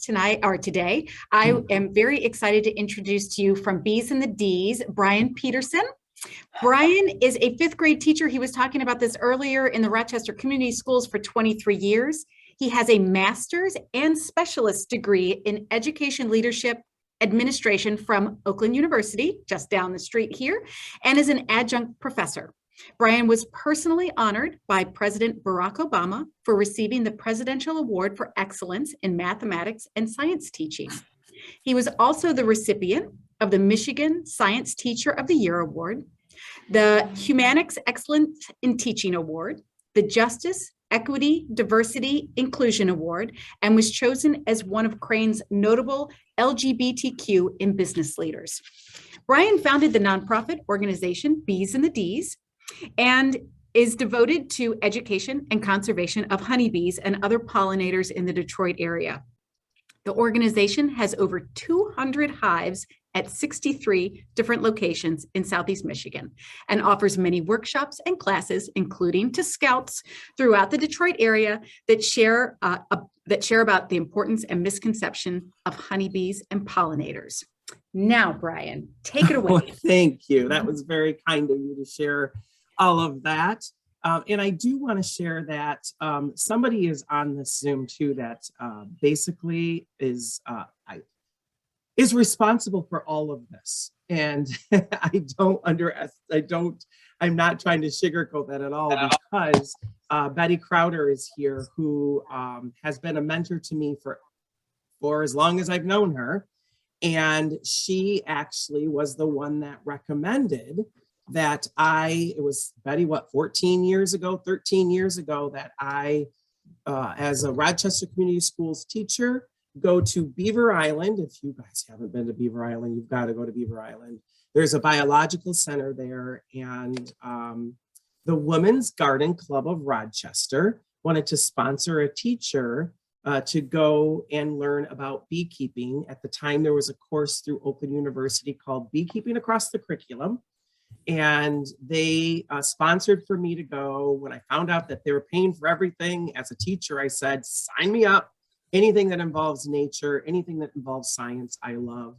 tonight or today. I am very excited to introduce to you from Bees and the D's, Brian Peterson. Brian is a fifth grade teacher. He was talking about this earlier in the Rochester Community Schools for 23 years. He has a master's and specialist degree in education leadership administration from Oakland University, just down the street here, and is an adjunct professor. Brian was personally honored by President Barack Obama for receiving the Presidential Award for Excellence in Mathematics and Science Teaching. He was also the recipient of the Michigan Science Teacher of the Year Award, the Humanics Excellence in Teaching Award, the Justice, Equity, Diversity, Inclusion Award, and was chosen as one of Crane's notable LGBTQ in business leaders. Brian founded the nonprofit organization Bees and the D's and is devoted to education and conservation of honeybees and other pollinators in the Detroit area. The organization has over 200 hives at 63 different locations in Southeast Michigan and offers many workshops and classes, including to scouts throughout the Detroit area that share about the importance and misconception of honeybees and pollinators. Now, Brian, take it away. Well, thank you. That was very kind of you to share all of that. And I do want to share that somebody is on this Zoom too that basically is responsible for all of this. And I'm not trying to sugarcoat that at all, because Betty Crowder is here, who has been a mentor to me for as long as I've known her. And she actually was the one that recommended that it was Betty, 13 years ago, that I, as a Rochester Community Schools teacher, go to Beaver Island. If you guys haven't been to Beaver Island, you've got to go to Beaver Island. There's a biological center there, and the Women's Garden Club of Rochester wanted to sponsor a teacher to go and learn about beekeeping. At the time, there was a course through Oakland University called Beekeeping Across the Curriculum. And they sponsored for me to go. When I found out that they were paying for everything as a teacher, I said, sign me up. Anything that involves nature, anything that involves science, I love.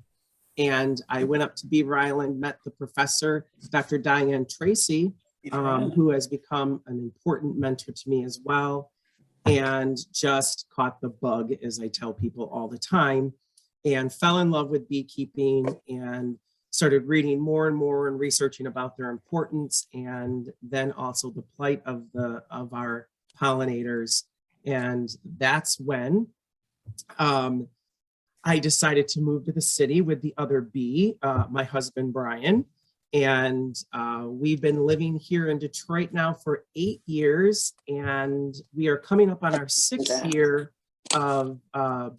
And I went up to Beaver Island, met the professor, Dr. Diane Tracy, who has become an important mentor to me as well, and just caught the bug, as I tell people all the time, and fell in love with beekeeping and started reading more and more and researching about their importance, and then also the plight of our pollinators. And that's when I decided to move to the city with the other bee, my husband, Brian. And we've been living here in Detroit now for 8 years, and we are coming up on our 6th year of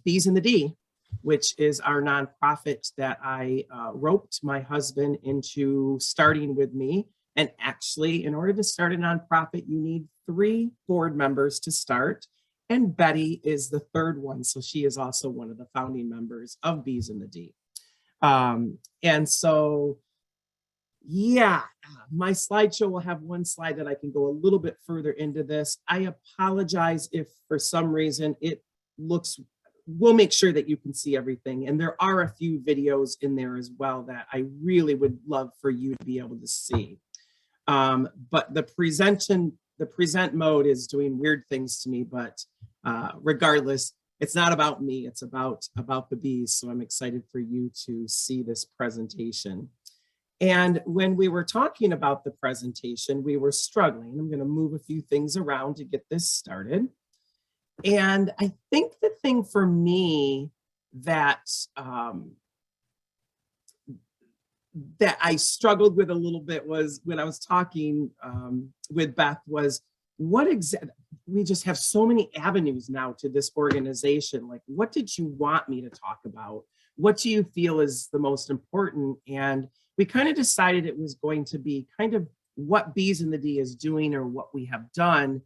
Bees and the D, which is our nonprofit that I roped my husband into starting with me. And actually, in order to start a nonprofit, you need 3 board members to start. And Betty is the 3rd one. So she is also one of the founding members of Bees and the D. And so, yeah, my slideshow will have one slide that I can go a little bit further into this. I apologize if for some reason we'll make sure that you can see everything. And there are a few videos in there as well that I really would love for you to be able to see. But the present mode is doing weird things to me, but regardless, it's not about me, it's about the bees. So I'm excited for you to see this presentation. And when we were talking about the presentation, we were struggling. I'm going to move a few things around to get this started. And I think the thing for me that I struggled with a little bit was when I was talking with Beth was we just have so many avenues now to this organization. Like, what did you want me to talk about? What do you feel is the most important? And we kind of decided it was going to be kind of what Bees and the D is doing or what we have done.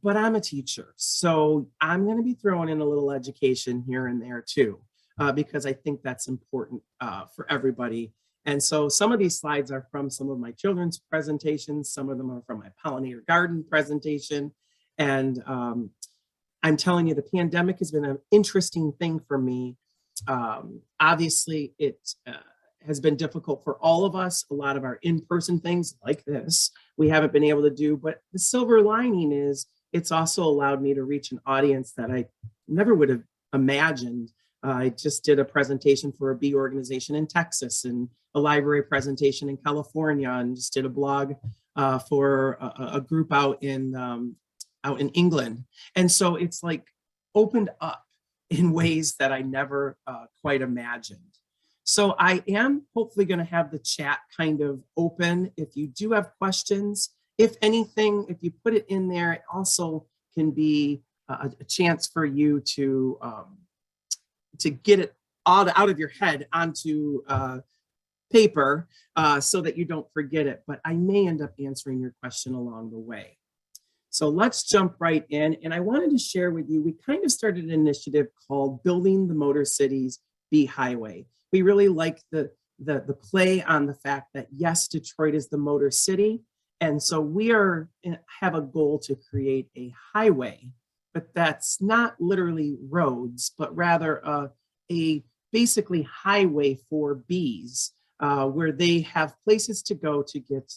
But I'm a teacher, so I'm going to be throwing in a little education here and there too, because I think that's important for everybody. And so some of these slides are from some of my children's presentations. Some of them are from my pollinator garden presentation. And I'm telling you, the pandemic has been an interesting thing for me. Obviously, it has been difficult for all of us. A lot of our in-person things like this, we haven't been able to do, but the silver lining is it's also allowed me to reach an audience that I never would have imagined. I just did a presentation for a bee organization in Texas and a library presentation in California, and just did a blog for a group out in England. And so it's like opened up in ways that I never quite imagined. So I am hopefully going to have the chat kind of open. If you do have questions, if anything, if you put it in there, it also can be a chance for you to get it out of your head onto paper so that you don't forget it. But I may end up answering your question along the way. So let's jump right in. And I wanted to share with you, we kind of started an initiative called Building the Motor City's Bee Highway. We really like the play on the fact that, yes, Detroit is the motor city. And so we have a goal to create a highway, but that's not literally roads, but rather a basically highway for bees, where they have places to go to get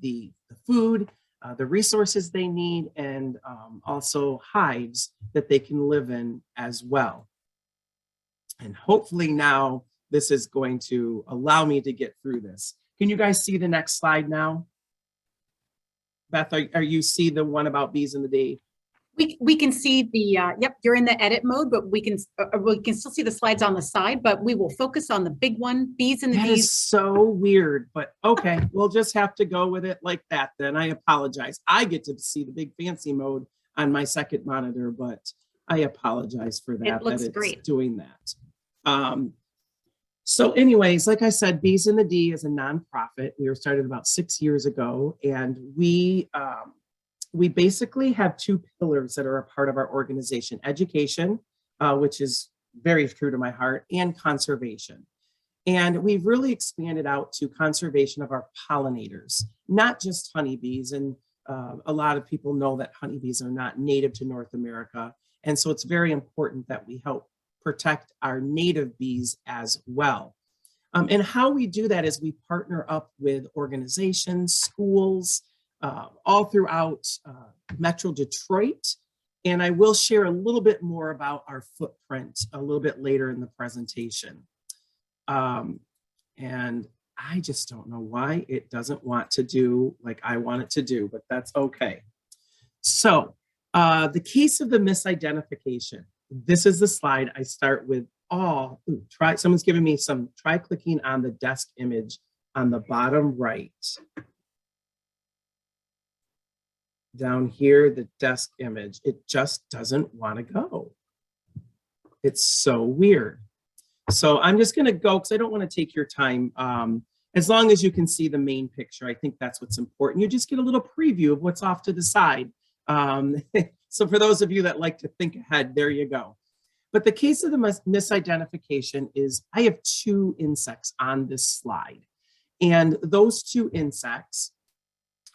the food, the resources they need, and also hives that they can live in as well. And hopefully now this is going to allow me to get through this. Can you guys see the next slide now? Beth, are you see the one about bees in the day? We can see the, yep, you're in the edit mode, but we can still see the slides on the side, but we will focus on the big one, bees in the That D's. is so weird, but okay, we'll just have to go with it like that then. I apologize. I get to see the big fancy mode on my second monitor, but I apologize for that. It looks that it's great. Doing that. So anyways, like I said, Bees in the D is a nonprofit. We were started about 6 years ago, and we basically have two pillars that are a part of our organization: education, which is very true to my heart, and conservation. And we've really expanded out to conservation of our pollinators, not just honeybees. And a lot of people know that honeybees are not native to North America. And so it's very important that we help protect our native bees as well. And how we do that is we partner up with organizations, schools, all throughout Metro Detroit. And I will share a little bit more about our footprint a little bit later in the presentation. And I just don't know why it doesn't want to do like I want it to do, but that's okay. So the case of the misidentification. This is the slide I start with. Someone's giving me some, try clicking on the desk image on the bottom right. Down here, the desk image, it just doesn't want to go. It's so weird. So I'm just going to go because I don't want to take your time. As long as you can see the main picture, I think that's what's important. You just get a little preview of what's off to the side. So for those of you that like to think ahead, there you go. But the case of the misidentification is I have two insects on this slide. And those two insects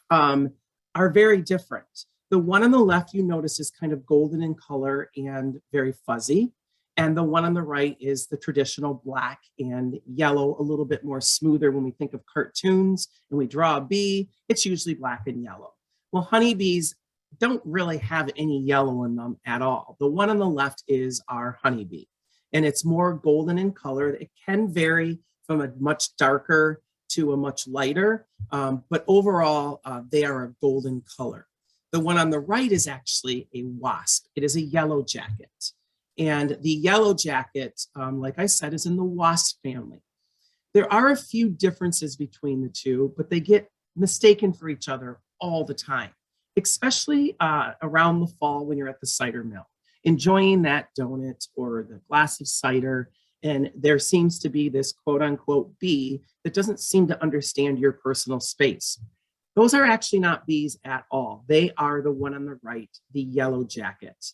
are very different. The one on the left, you notice, is kind of golden in color and very fuzzy. And the one on the right is the traditional black and yellow, a little bit more smoother. When we think of cartoons and we draw a bee, it's usually black and yellow. Well, honeybees don't really have any yellow in them at all. The one on the left is our honeybee, and it's more golden in color. It can vary from a much darker to a much lighter, but overall, they are a golden color. The one on the right is actually a wasp. It is a yellow jacket. And the yellow jacket, like I said, is in the wasp family. There are a few differences between the two, but they get mistaken for each other all the time, especially around the fall when you're at the cider mill, enjoying that donut or the glass of cider. And there seems to be this quote unquote bee that doesn't seem to understand your personal space. Those are actually not bees at all. They are the one on the right, the yellow jackets.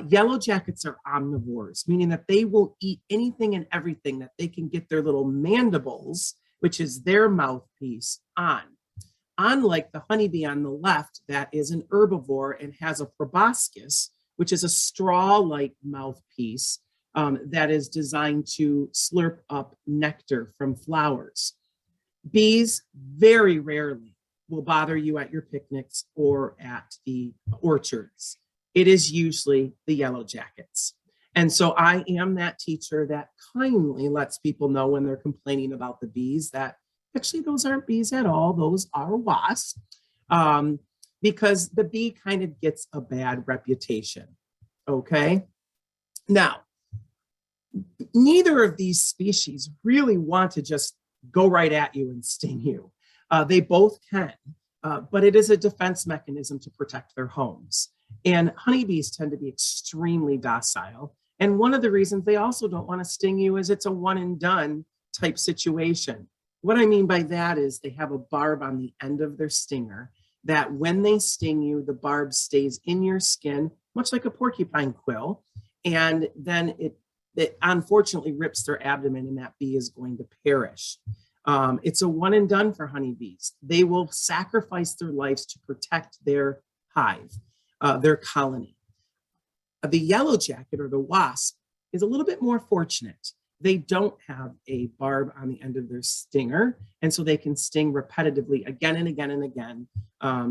Yellow jackets are omnivores, meaning that they will eat anything and everything that they can get their little mandibles, which is their mouthpiece, on. Unlike the honeybee on the left, that is an herbivore and has a proboscis, which is a straw-like mouthpiece that is designed to slurp up nectar from flowers. Bees very rarely will bother you at your picnics or at the orchards. It is usually the yellow jackets. And so I am that teacher that kindly lets people know when they're complaining about the bees that actually those aren't bees at all, those are wasps, because the bee kind of gets a bad reputation, okay? Now, neither of these species really want to just go right at you and sting you. They both can, but it is a defense mechanism to protect their homes. And honeybees tend to be extremely docile. And one of the reasons they also don't want to sting you is it's a one and done type situation. What I mean by that is they have a barb on the end of their stinger that when they sting you, the barb stays in your skin, much like a porcupine quill. And then it unfortunately rips their abdomen and that bee is going to perish. It's a one and done for honeybees. They will sacrifice their lives to protect their hive, their colony. The yellow jacket or the wasp is a little bit more fortunate. They don't have a barb on the end of their stinger, and so they can sting repetitively again and again and again.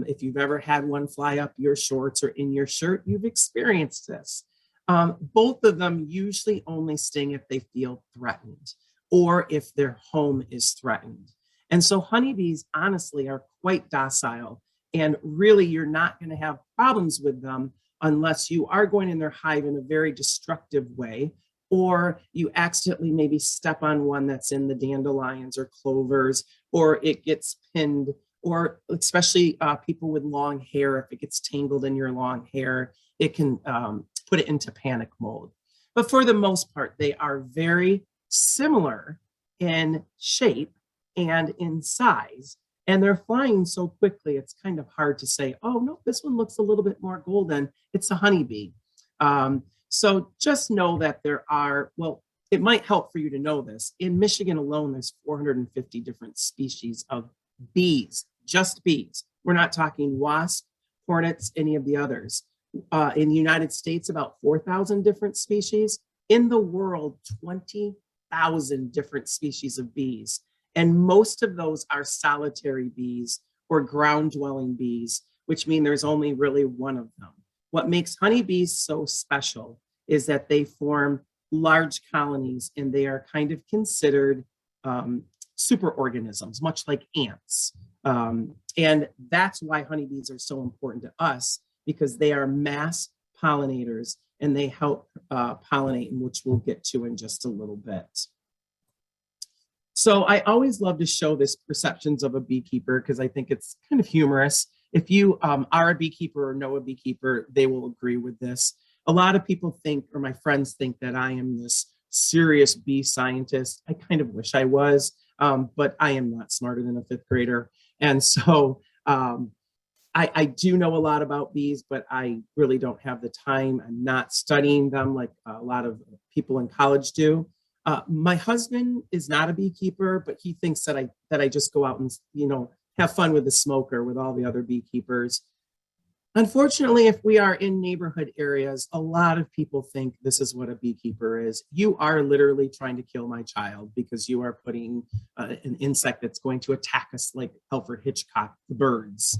If you've ever had one fly up your shorts or in your shirt, you've experienced this. Both of them usually only sting if they feel threatened or if their home is threatened. And so honeybees honestly are quite docile, and really you're not going to have problems with them unless you are going in their hive in a very destructive way, or you accidentally maybe step on one that's in the dandelions or clovers, or it gets pinned, or especially people with long hair, if it gets tangled in your long hair, it can put it into panic mode. But for the most part, they are very similar in shape and in size, and they're flying so quickly, it's kind of hard to say, oh no, this one looks a little bit more golden. It's a honeybee. So just know that there are, well, it might help for you to know this. In Michigan alone, there's 450 different species of bees, just bees. We're not talking wasps, hornets, any of the others. In the United States, about 4,000 different species. In the world, 20,000 different species of bees. And most of those are solitary bees or ground-dwelling bees, which mean there's only really one of them. What makes honeybees so special is that they form large colonies and they are kind of considered superorganisms, much like ants. And that's why honeybees are so important to us, because they are mass pollinators and they help pollinate, which we'll get to in just a little bit. So I always love to show this perceptions of a beekeeper because I think it's kind of humorous. If you are a beekeeper or know a beekeeper, they will agree with this. A lot of people think, or my friends think, that I am this serious bee scientist. I kind of wish I was, but I am not smarter than a fifth grader. And so I do know a lot about bees, but I really don't have the time. I'm not studying them like a lot of people in college do. My husband is not a beekeeper, but he thinks that I just go out and, you know, have fun with the smoker with all the other beekeepers. Unfortunately, if we are in neighborhood areas, a lot of people think this is what a beekeeper is. You are literally trying to kill my child because you are putting an insect that's going to attack us like Alfred Hitchcock, the birds.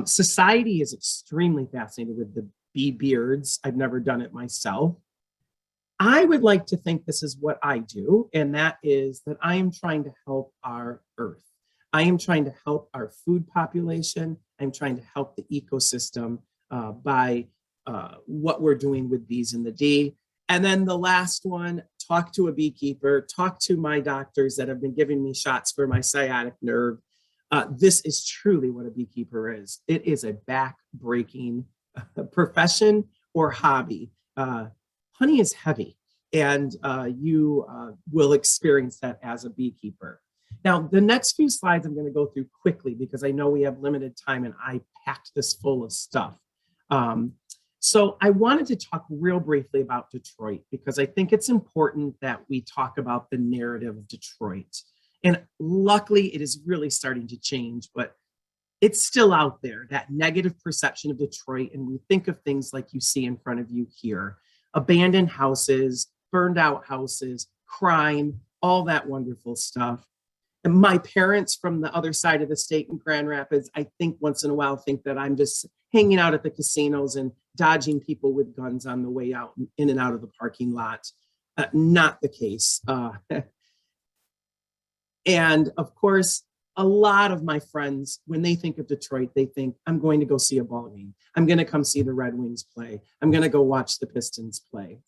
Society is extremely fascinated with the bee beards. I've never done it myself. I would like to think this is what I do, and that is that I am trying to help our earth. I am trying to help our food population. I'm trying to help the ecosystem by what we're doing with bees in the D. And then the last one, talk to a beekeeper, talk to my doctors that have been giving me shots for my sciatic nerve. This is truly what a beekeeper is. It is a back-breaking profession or hobby. Honey is heavy, and you will experience that as a beekeeper. Now, the next few slides I'm going to go through quickly because I know we have limited time and I packed this full of stuff. So I wanted to talk real briefly about Detroit because I think it's important that we talk about the narrative of Detroit. And luckily, it is really starting to change, but it's still out there, that negative perception of Detroit. And we think of things like you see in front of you here: abandoned houses, burned out houses, crime, all that wonderful stuff. And my parents from the other side of the state in Grand Rapids, I think once in a while think that I'm just hanging out at the casinos and dodging people with guns on the way out, in and out of the parking lot. Not the case. And of course, a lot of my friends, when they think of Detroit, they think, I'm going to go see a ball game. I'm going to come see the Red Wings play. I'm going to go watch the Pistons play.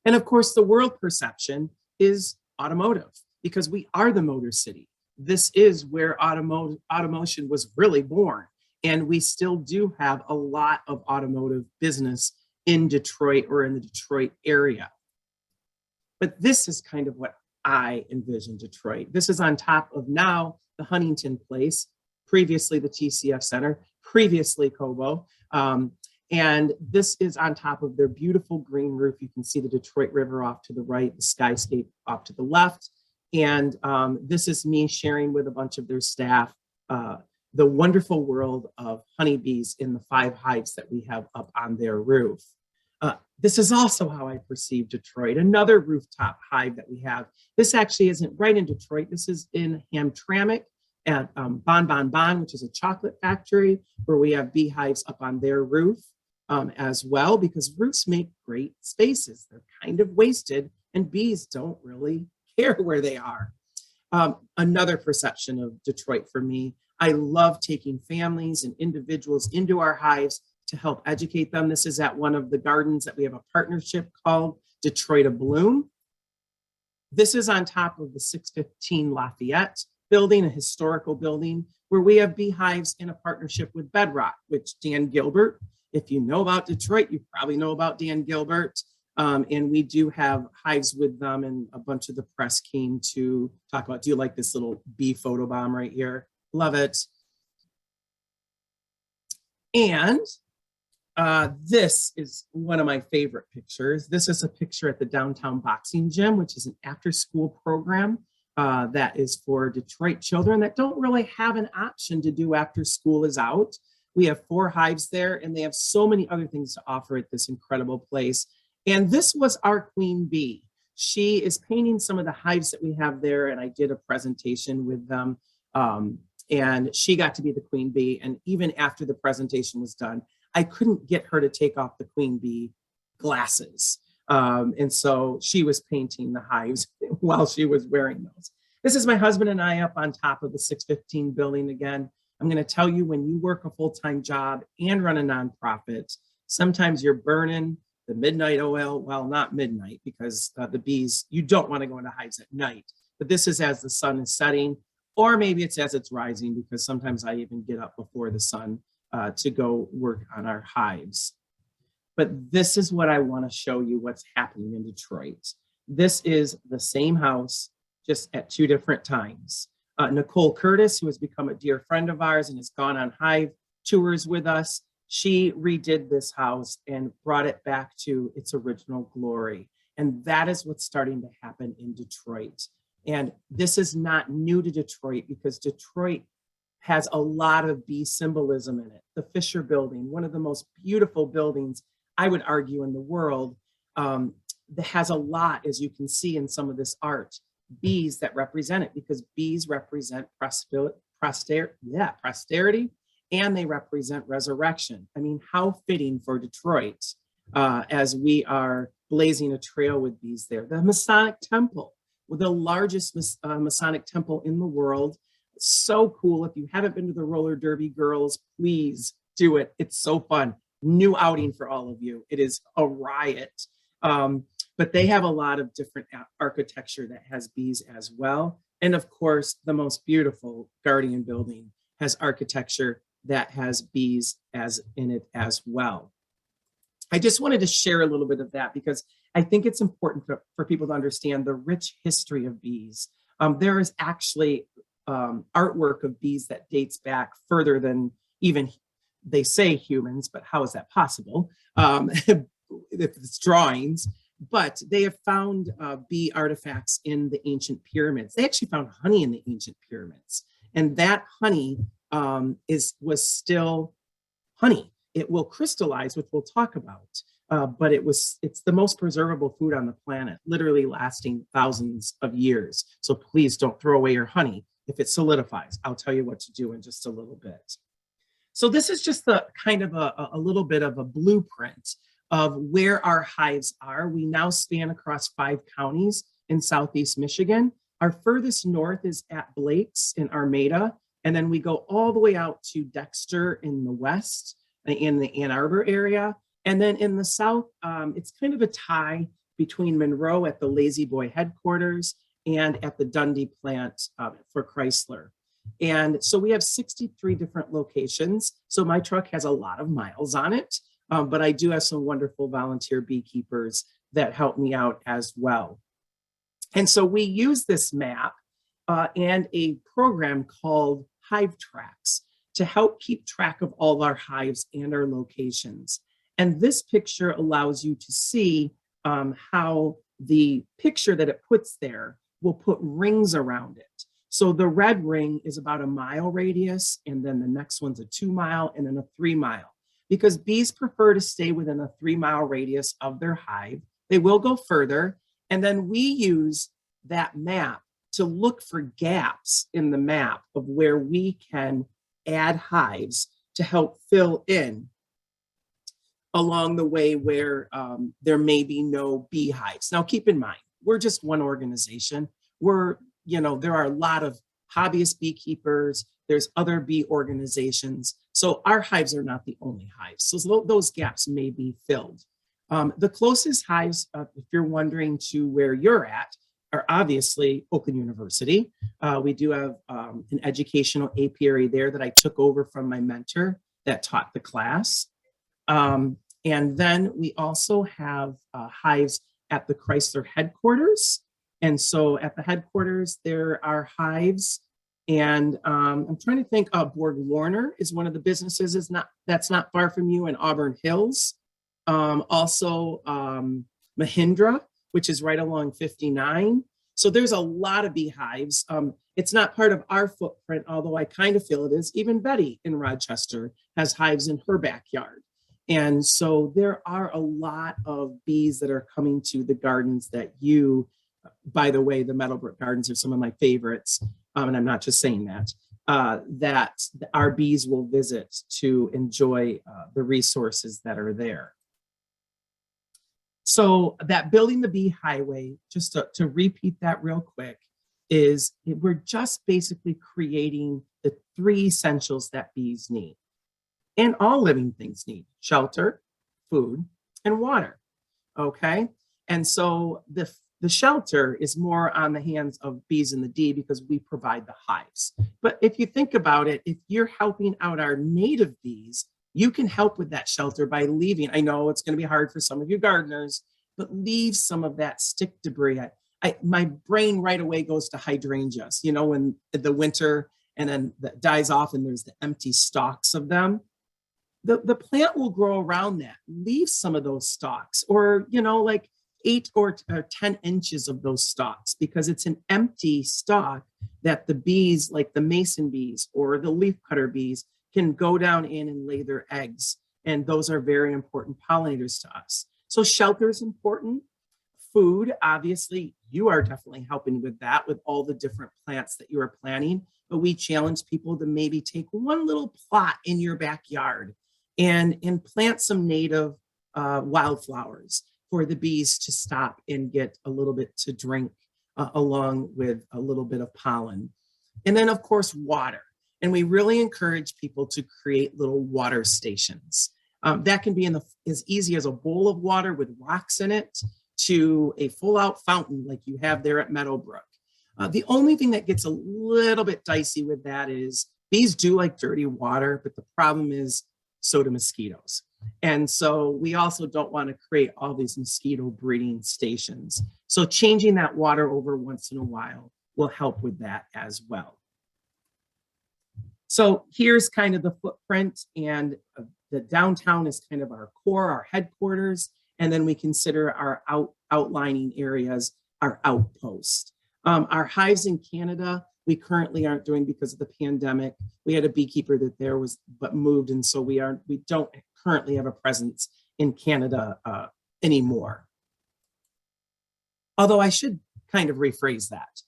And of course, the world perception is automotive, because we are the Motor City. This is where automotion was really born. And we still do have a lot of automotive business in Detroit or in the Detroit area. But this is kind of what I envision Detroit. This is on top of now the Huntington Place, previously the TCF Center, previously Cobo. And this is on top of their beautiful green roof. You can see the Detroit River off to the right, the skyscape off to the left. And this is me sharing with a bunch of their staff the wonderful world of honeybees in the 5 hives that we have up on their roof. This is also how I perceive Detroit, another rooftop hive that we have. This actually isn't right in Detroit. This is in Hamtramck at Bon Bon Bon, which is a chocolate factory, where we have beehives up on their roof as well, because roofs make great spaces. They're kind of wasted, and bees don't really care where they are. Another perception of Detroit for me, I love taking families and individuals into our hives to help educate them. This is at one of the gardens that we have a partnership called Detroit Abloom. This is on top of the 615 Lafayette building, a historical building, where we have beehives in a partnership with Bedrock, which Dan Gilbert, if you know about Detroit, you probably know about Dan Gilbert. And we do have hives with them, and a bunch of the press came to talk about, do you like this little bee photobomb right here? Love it. And this is one of my favorite pictures. This is a picture at the downtown boxing gym, which is an after-school program that is for Detroit children that don't really have an option to do after school is out. We have 4 hives there, and they have so many other things to offer at this incredible place. And this was our queen bee. She is painting some of the hives that we have there, and I did a presentation with them. And she got to be the queen bee. And even after the presentation was done, I couldn't get her to take off the queen bee glasses. And so she was painting the hives while she was wearing those. This is my husband and I up on top of the 615 building again. I'm going to tell you, when you work a full-time job and run a nonprofit, sometimes you're burning the midnight oil. Well, not midnight, because the bees, you don't want to go into hives at night. But this is as the sun is setting, or maybe it's as it's rising, because sometimes I even get up before the sun to go work on our hives. But this is what I want to show you, what's happening in Detroit. This is the same house, just at 2 different times. Nicole Curtis, who has become a dear friend of ours and has gone on hive tours with us, she redid this house and brought it back to its original glory. And that is what's starting to happen in Detroit. And this is not new to Detroit, because Detroit has a lot of bee symbolism in it. The Fisher Building, one of the most beautiful buildings, I would argue, in the world, that has a lot, as you can see in some of this art, bees that represent it, because bees represent posterity, and they represent resurrection. I mean, how fitting for Detroit as we are blazing a trail with bees there. The Masonic Temple, the largest Masonic temple in the world. So cool. If you haven't been to the roller derby, girls, please do it. It's so fun. New outing for all of you. It is a riot. But they have a lot of different architecture that has bees as well. And of course, the most beautiful Guardian building has architecture that has bees as in it as well. I just wanted to share a little bit of that, because I think it's important for people to understand the rich history of bees. There is actually artwork of bees that dates back further than even, they say, humans, but how is that possible? If it's drawings. But they have found bee artifacts in the ancient pyramids. They actually found honey in the ancient pyramids. And that honey was still honey. It will crystallize, which we'll talk about, but it's the most preservable food on the planet, literally lasting thousands of years. So please don't throw away your honey if it solidifies. I'll tell you what to do in just a little bit. So this is just the kind of a little bit of a blueprint of where our hives are. We now span across 5 counties in Southeast Michigan. Our furthest north is at Blake's in Armada, and then we go all the way out to Dexter in the west, in the Ann Arbor area. And then in the south, it's kind of a tie between Monroe at the Lazy Boy headquarters and at the Dundee plant for Chrysler. And so we have 63 different locations. So my truck has a lot of miles on it, but I do have some wonderful volunteer beekeepers that help me out as well. And so we use this map and a program called Hive Tracks to help keep track of all of our hives and our locations. And this picture allows you to see how the picture that it puts there will put rings around it. So the red ring is about a mile radius, and then the next one's a 2 mile and then a 3 mile. Because bees prefer to stay within a 3 mile radius of their hive. They will go further, and then we use that map to look for gaps in the map of where we can add hives to help fill in along the way where there may be no beehives. Now, keep in mind, we're just one organization. There are a lot of hobbyist beekeepers. There's other bee organizations. So our hives are not the only hives. So those gaps may be filled. The closest hives, if you're wondering to where you're at, are obviously Oakland University. We do have an educational apiary there that I took over from my mentor that taught the class. And then we also have hives at the Chrysler headquarters. And so at the headquarters, there are hives. And I'm trying to think, Borg Warner is one of the businesses that's not far from you in Auburn Hills. Also Mahindra, which is right along 59. So there's a lot of beehives. It's not part of our footprint, although I kind of feel it is. Even Betty in Rochester has hives in her backyard. And so there are a lot of bees that are coming to the gardens that by the way, the Meadowbrook Gardens are some of my favorites. And I'm not just saying that, that our bees will visit to enjoy the resources that are there. So that building the bee highway, just to repeat that real quick, is we're just basically creating the 3 essentials that bees need. And all living things need: shelter, food, and water. Okay. And so the shelter is more on the hands of bees in the D because we provide the hives. But if you think about it, if you're helping out our native bees, you can help with that shelter by leaving. I know it's going to be hard for some of you gardeners, but leave some of that stick debris. My brain right away goes to hydrangeas, when the winter and then that dies off and there's the empty stalks of them. The plant will grow around that. Leave some of those stalks, or, like 8 or 10 inches of those stalks, because it's an empty stalk that the bees, like the mason bees or the leafcutter bees, can go down in and lay their eggs. And those are very important pollinators to us. So shelter is important. Food, obviously, you are definitely helping with that, with all the different plants that you are planting. But we challenge people to maybe take one little plot in your backyard and plant some native wildflowers for the bees to stop and get a little bit to drink, along with a little bit of pollen. And then, of course, water. And we really encourage people to create little water stations. That can be as easy as a bowl of water with rocks in it to a full-out fountain like you have there at Meadowbrook. The only thing that gets a little bit dicey with that is bees do like dirty water, but the problem is so do mosquitoes. And so we also don't want to create all these mosquito breeding stations. So changing that water over once in a while will help with that as well. So here's kind of the footprint, and the downtown is kind of our core, our headquarters, and then we consider our outlining areas, our outpost. Our hives in Canada we currently aren't doing because of the pandemic. We had a beekeeper that there was, but moved. And so we don't currently have a presence in Canada anymore. Although I should kind of rephrase that.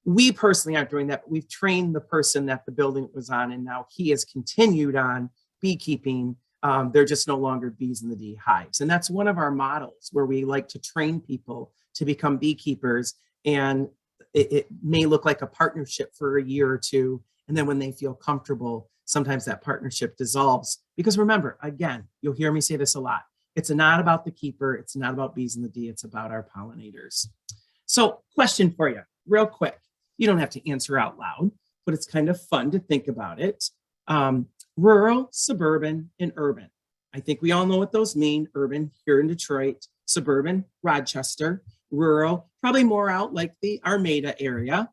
We personally aren't doing that, but we've trained the person that the building was on, and now he has continued on beekeeping. They're just no longer bees in the D hives. And that's one of our models where we like to train people to become beekeepers. And it may look like a partnership for a year or two. And then when they feel comfortable, sometimes that partnership dissolves. Because remember, again, you'll hear me say this a lot. It's not about the keeper. It's not about bees in the D. It's about our pollinators. So question for you, real quick. You don't have to answer out loud, but it's kind of fun to think about it. Rural, suburban, and urban. I think we all know what those mean. Urban here in Detroit, suburban, Rochester, rural, probably more out like the Armada area.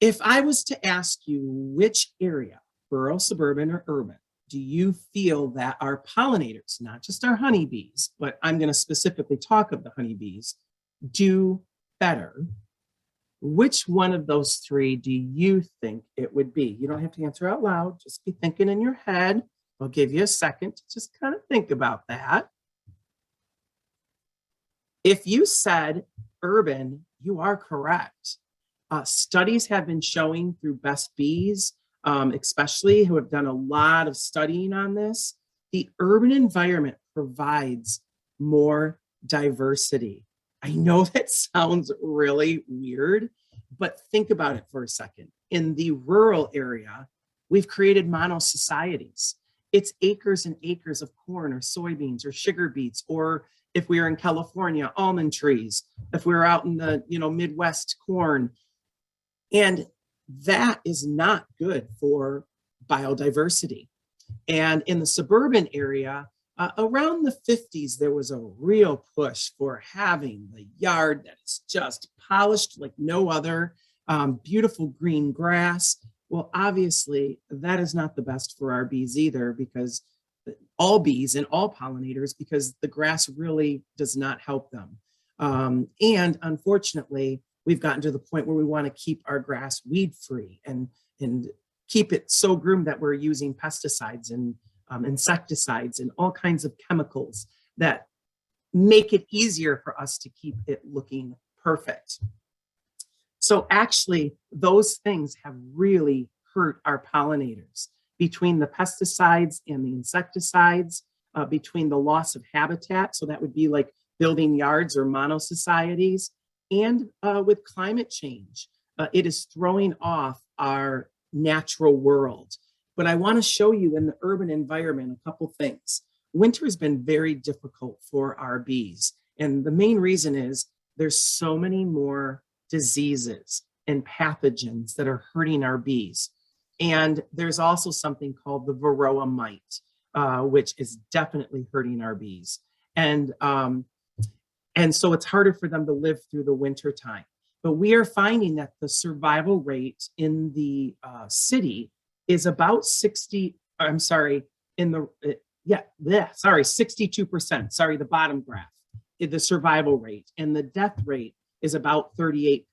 If I was to ask you which area, rural, suburban, or urban, do you feel that our pollinators, not just our honeybees, but I'm going to specifically talk of the honeybees, do better? Which one of those three do you think it would be? You don't have to answer out loud. Just be thinking in your head. I'll give you a second to just kind of think about that. If you said urban, you are correct. Studies have been showing through Best Bees, especially who have done a lot of studying on this, the urban environment provides more diversity. I know that sounds really weird, but think about it for a second. In the rural area, we've created mono-societies. It's acres and acres of corn or soybeans or sugar beets, or if we were in California, almond trees, if we were out in the Midwest, corn. And that is not good for biodiversity. And in the suburban area, around the 50s, there was a real push for having the yard that is just polished like no other, beautiful green grass. Well, obviously, that is not the best for our bees either, because all bees and all pollinators, because the grass really does not help them. And unfortunately, we've gotten to the point where we want to keep our grass weed free and keep it so groomed that we're using pesticides and insecticides and all kinds of chemicals that make it easier for us to keep it looking perfect. So actually, those things have really hurt our pollinators. Between the pesticides and the insecticides, between the loss of habitat, so that would be like building yards or mono-societies, and with climate change, it is throwing off our natural world. But I want to show you in the urban environment a couple things. Winter has been very difficult for our bees. And the main reason is there's so many more diseases and pathogens that are hurting our bees. And there's also something called the varroa mite, which is definitely hurting our bees. And so it's harder for them to live through the winter time. But we are finding that the survival rate in the city is about 62%. Sorry, the bottom graph, the survival rate, and the death rate is about 38%.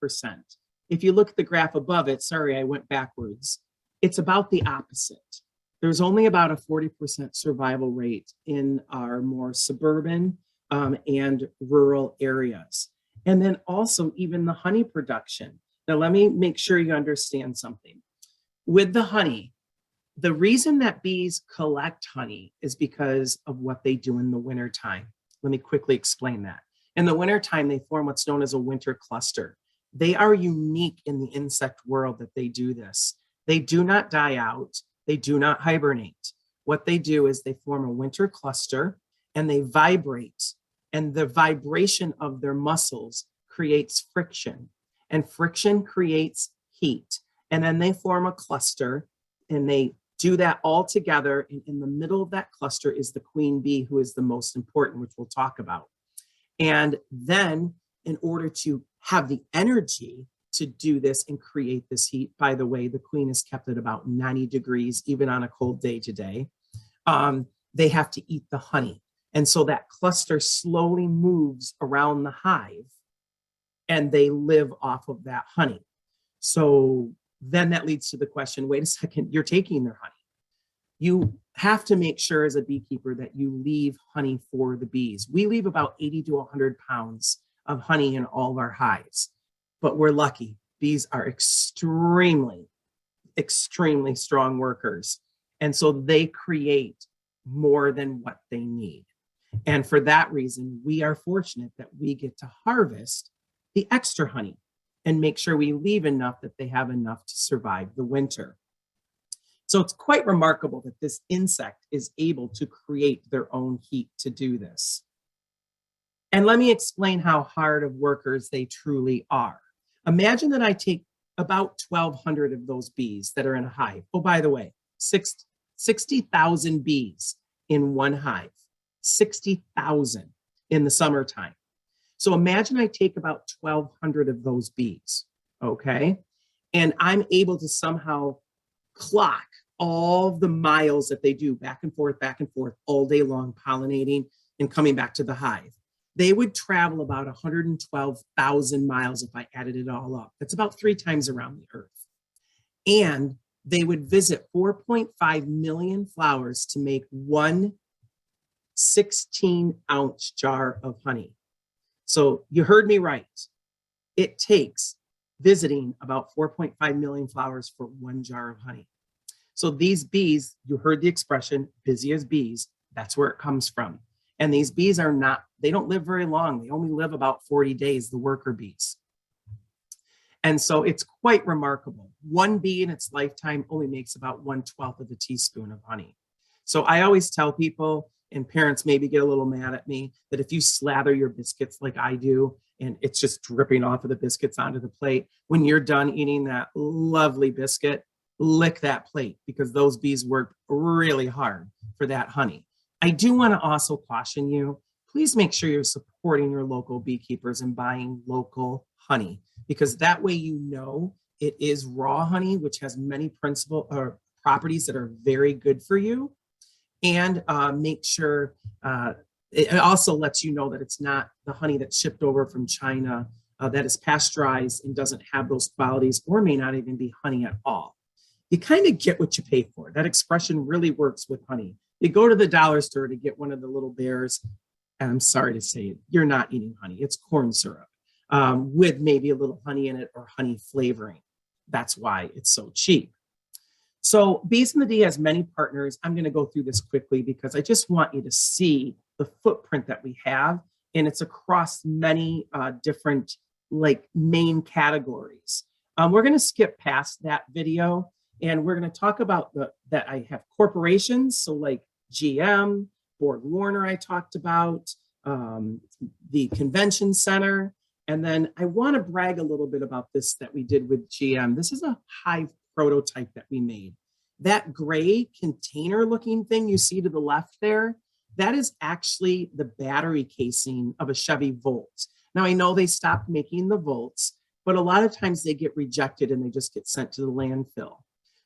If you look at the graph above it, sorry, I went backwards, it's about the opposite. There's only about a 40% survival rate in our more suburban and rural areas. And then also even the honey production. Now, let me make sure you understand something. With the honey, the reason that bees collect honey is because of what they do in the wintertime. Let me quickly explain that. In the wintertime, they form what's known as a winter cluster. They are unique in the insect world that they do this. They do not die out. They do not hibernate. What they do is they form a winter cluster and they vibrate. And the vibration of their muscles creates friction. And friction creates heat. And then they form a cluster and they do that all together. And in the middle of that cluster is the queen bee, who is the most important, which we'll talk about. And then in order to have the energy to do this and create this heat, by the way, the queen is kept at about 90 degrees, even on a cold day today, they have to eat the honey. And so that cluster slowly moves around the hive and they live off of that honey. So then that leads to the question, wait a second, you're taking their honey. You have to make sure as a beekeeper that you leave honey for the bees. We leave about 80 to 100 pounds of honey in all of our hives, but we're lucky. Bees are extremely, extremely strong workers. And so they create more than what they need. And for that reason, we are fortunate that we get to harvest the extra honey and make sure we leave enough that they have enough to survive the winter. So it's quite remarkable that this insect is able to create their own heat to do this. And let me explain how hard of workers they truly are. Imagine that I take about 1,200 of those bees that are in a hive. Oh, by the way, 60,000 bees in one hive, 60,000 in the summertime. So imagine I take about 1,200 of those bees, okay? And I'm able to somehow clock all the miles that they do back and forth all day long, pollinating and coming back to the hive. They would travel about 112,000 miles if I added it all up. That's about 3 times around the earth. And they would visit 4.5 million flowers to make one 16-ounce jar of honey. So you heard me right. It takes visiting about 4.5 million flowers for 1 jar of honey. So these bees, you heard the expression, busy as bees, that's where it comes from. And these bees are not, they don't live very long. They only live about 40 days, the worker bees. And so it's quite remarkable. One bee in its lifetime only makes about 1/12 of a teaspoon of honey. So I always tell people, and parents maybe get a little mad at me, that if you slather your biscuits like I do, and it's just dripping off of the biscuits onto the plate, when you're done eating that lovely biscuit, lick that plate, because those bees work really hard for that honey. I do want to also caution you, please make sure you're supporting your local beekeepers and buying local honey, because that way you know it is raw honey, which has many properties that are very good for you. And make sure it also lets you know that it's not the honey that's shipped over from China that is pasteurized and doesn't have those qualities, or may not even be honey at all. You kind of get what you pay for. That expression really works with honey. You go to the dollar store to get one of the little bears, and I'm sorry to say it, you're not eating honey. It's corn syrup with maybe a little honey in it or honey flavoring. That's why it's so cheap. So Bees in the D has many partners. I'm going to go through this quickly because I just want you to see the footprint that we have, and it's across many different main categories. We're going to skip past that video, and we're going to talk about that I have corporations, so like GM, Borg Warner I talked about, the convention center, and then I want to brag a little bit about this that we did with GM. This is a hive prototype that we made. That gray container looking thing you see to the left there, that is actually the battery casing of a Chevy Volt. Now I know they stopped making the Volts, but a lot of times they get rejected and they just get sent to the landfill.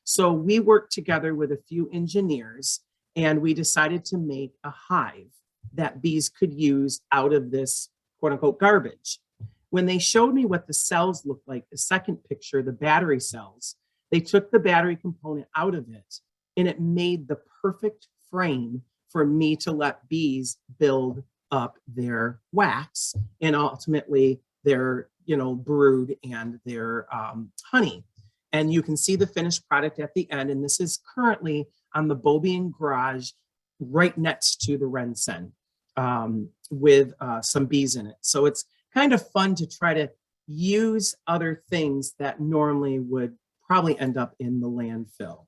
So we worked together with a few engineers and we decided to make a hive that bees could use out of this quote unquote garbage. When they showed me what the cells looked like, the second picture, the battery cells, they took the battery component out of it and it made the perfect frame for me to let bees build up their wax and ultimately their brood and their honey. And you can see the finished product at the end. And this is currently on the Bobian garage right next to the Rensen with some bees in it. So it's kind of fun to try to use other things that normally would probably end up in the landfill.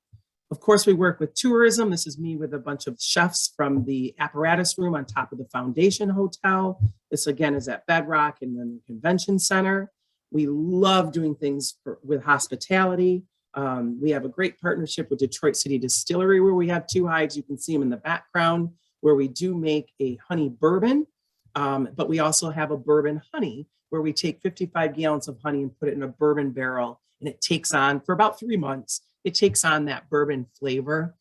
Of course, we work with tourism. This is me with a bunch of chefs from the apparatus room on top of the Foundation Hotel. This again is at Bedrock and then the Convention Center. We love doing things with hospitality. We have a great partnership with Detroit City Distillery where we have 2 hives. You can see them in the background where we do make a honey bourbon, but we also have a bourbon honey where we take 55 gallons of honey and put it in a bourbon barrel, and it takes on, for about 3 months, it takes on that bourbon flavor.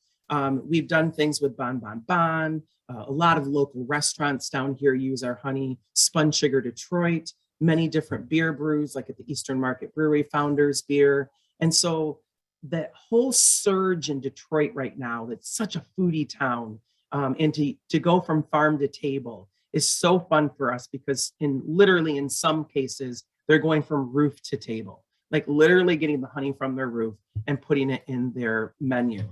We've done things with Bon Bon Bon. A lot of local restaurants down here use our honey. Spun Sugar Detroit many different beer brews, like at the Eastern Market Brewery, Founders Beer. And so that whole surge in Detroit right now, that's such a foodie town, and to go from farm to table is so fun for us, because literally in some cases, they're going from roof to table, like literally getting the honey from their roof and putting it in their menu.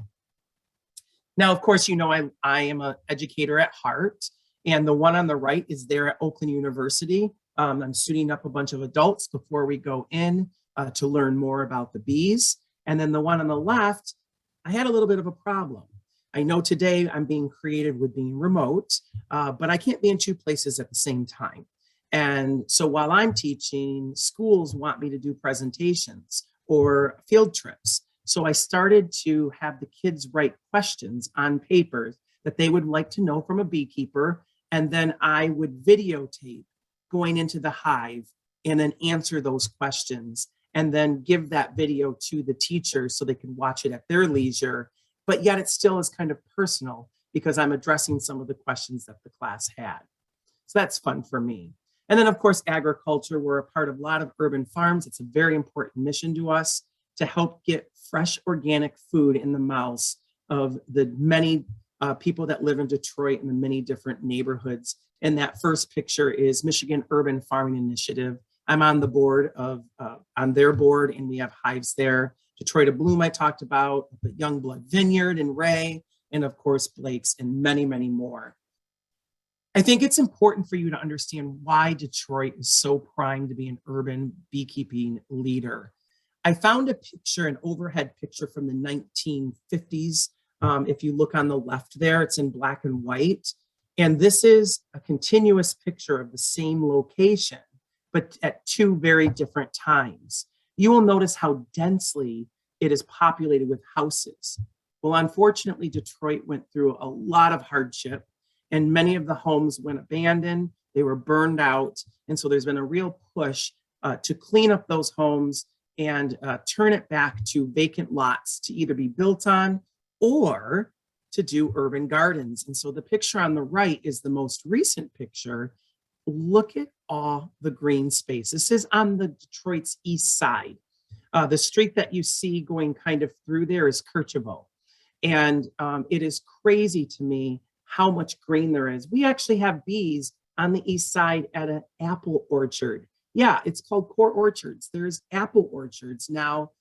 Now, of course, you know, I am an educator at heart, and the one on the right is there at Oakland University. I'm suiting up a bunch of adults before we go in to learn more about the bees. And then the one on the left, I had a little bit of a problem. I know today I'm being creative with being remote, but I can't be in two places at the same time. And so while I'm teaching, schools want me to do presentations or field trips. So I started to have the kids write questions on papers that they would like to know from a beekeeper. And then I would videotape going into the hive and then answer those questions, and then give that video to the teachers so they can watch it at their leisure. But yet it still is kind of personal, because I'm addressing some of the questions that the class had. So that's fun for me. And then, of course, agriculture. We're a part of a lot of urban farms. It's a very important mission to us to help get fresh organic food in the mouths of the many people that live in Detroit and the many different neighborhoods. And that first picture is Michigan Urban Farming Initiative. I'm on the board on their board, and we have hives there. Detroit of Bloom I talked about, the Youngblood Vineyard in Ray, and of course Blake's, and many, many more. I think it's important for you to understand why Detroit is so primed to be an urban beekeeping leader. I found a picture, an overhead picture from the 1950s. If you look on the left there, it's in black and white. And this is a continuous picture of the same location, but at two very different times. You will notice how densely it is populated with houses. Well, unfortunately, Detroit went through a lot of hardship, and many of the homes went abandoned. They were burned out. And so there's been a real push to clean up those homes and turn it back to vacant lots to either be built on or to do urban gardens. And so the picture on the right is the most recent picture. Look at all the green space. This is on the Detroit's east side. The street that you see going kind of through there is Kerchevo. And it is crazy to me how much green there is. We actually have bees on the east side at an apple orchard. Yeah, it's called Core Orchards. There's apple orchards now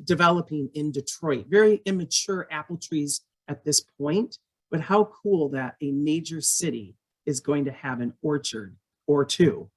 developing in Detroit. Very immature apple trees at this point, but how cool that a major city is going to have an orchard or two.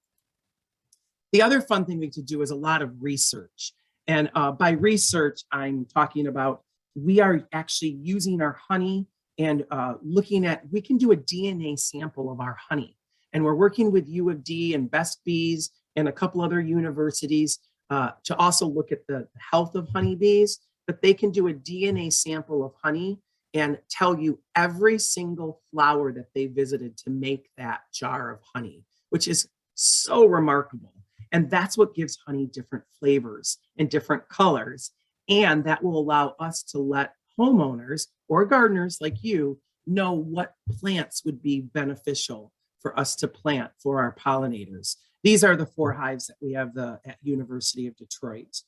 The other fun thing we could do is a lot of research. And by research, I'm talking about we are actually using our honey and looking at, we can do a DNA sample of our honey. And we're working with U of D and Best Bees and a couple other universities to also look at the health of honeybees, but they can do a DNA sample of honey and tell you every single flower that they visited to make that jar of honey, which is so remarkable. And that's what gives honey different flavors and different colors. And that will allow us to let homeowners or gardeners like you know what plants would be beneficial for us to plant for our pollinators. These are the 4 hives that we have at University of Detroit,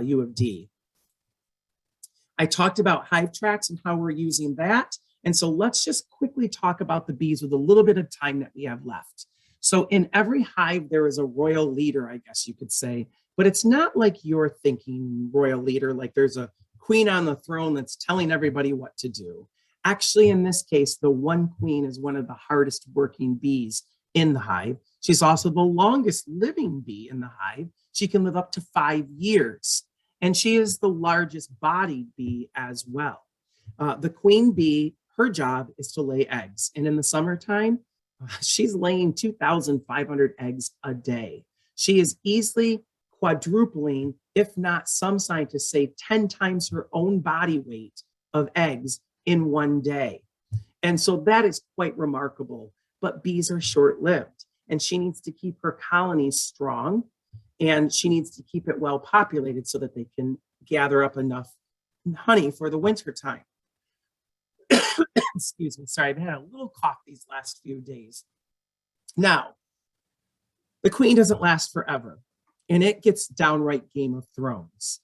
U of D. I talked about hive tracks and how we're using that. And so let's just quickly talk about the bees with a little bit of time that we have left. So in every hive, there is a royal leader, I guess you could say, but it's not like you're thinking royal leader, like there's a queen on the throne that's telling everybody what to do. Actually, in this case, the one queen is one of the hardest working bees in the hive. She's also the longest living bee in the hive. She can live up to 5 years. And she is the largest bodied bee as well. The queen bee, her job is to lay eggs. And in the summertime, she's laying 2,500 eggs a day. She is easily quadrupling, if not some scientists say 10 times her own body weight of eggs in one day. And so that is quite remarkable. But bees are short-lived, and she needs to keep her colonies strong, and she needs to keep it well populated so that they can gather up enough honey for the winter time. Excuse me, sorry, I've had a little cough these last few days. Now, The queen doesn't last forever, and it gets downright Game of Thrones.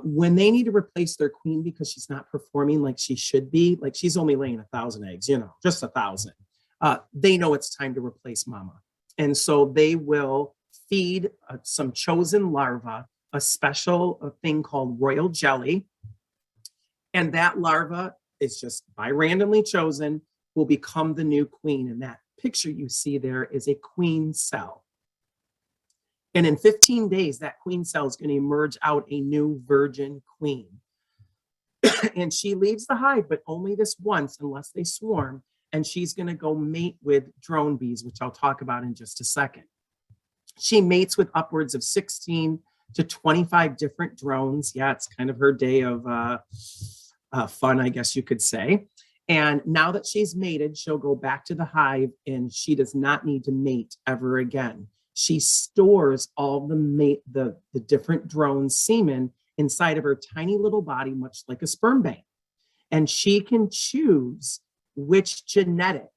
When they need to replace their queen because she's not performing like she should be, like she's only laying 1,000 eggs, just 1,000, they know it's time to replace mama. And so they will feed some chosen larva a special thing called royal jelly. And that larva is just by randomly chosen, will become the new queen. And that picture you see there is a queen cell. And in 15 days, that queen cell is going to emerge out a new virgin queen. And she leaves the hive, but only this once, unless they swarm. And she's going to go mate with drone bees, which I'll talk about in just a second. She mates with upwards of 16 to 25 different drones. Yeah, it's kind of her day of fun, I guess you could say. And now that she's mated, she'll go back to the hive, and she does not need to mate ever again. She stores all the different drone semen inside of her tiny little body, much like a sperm bank. And she can choose which genetic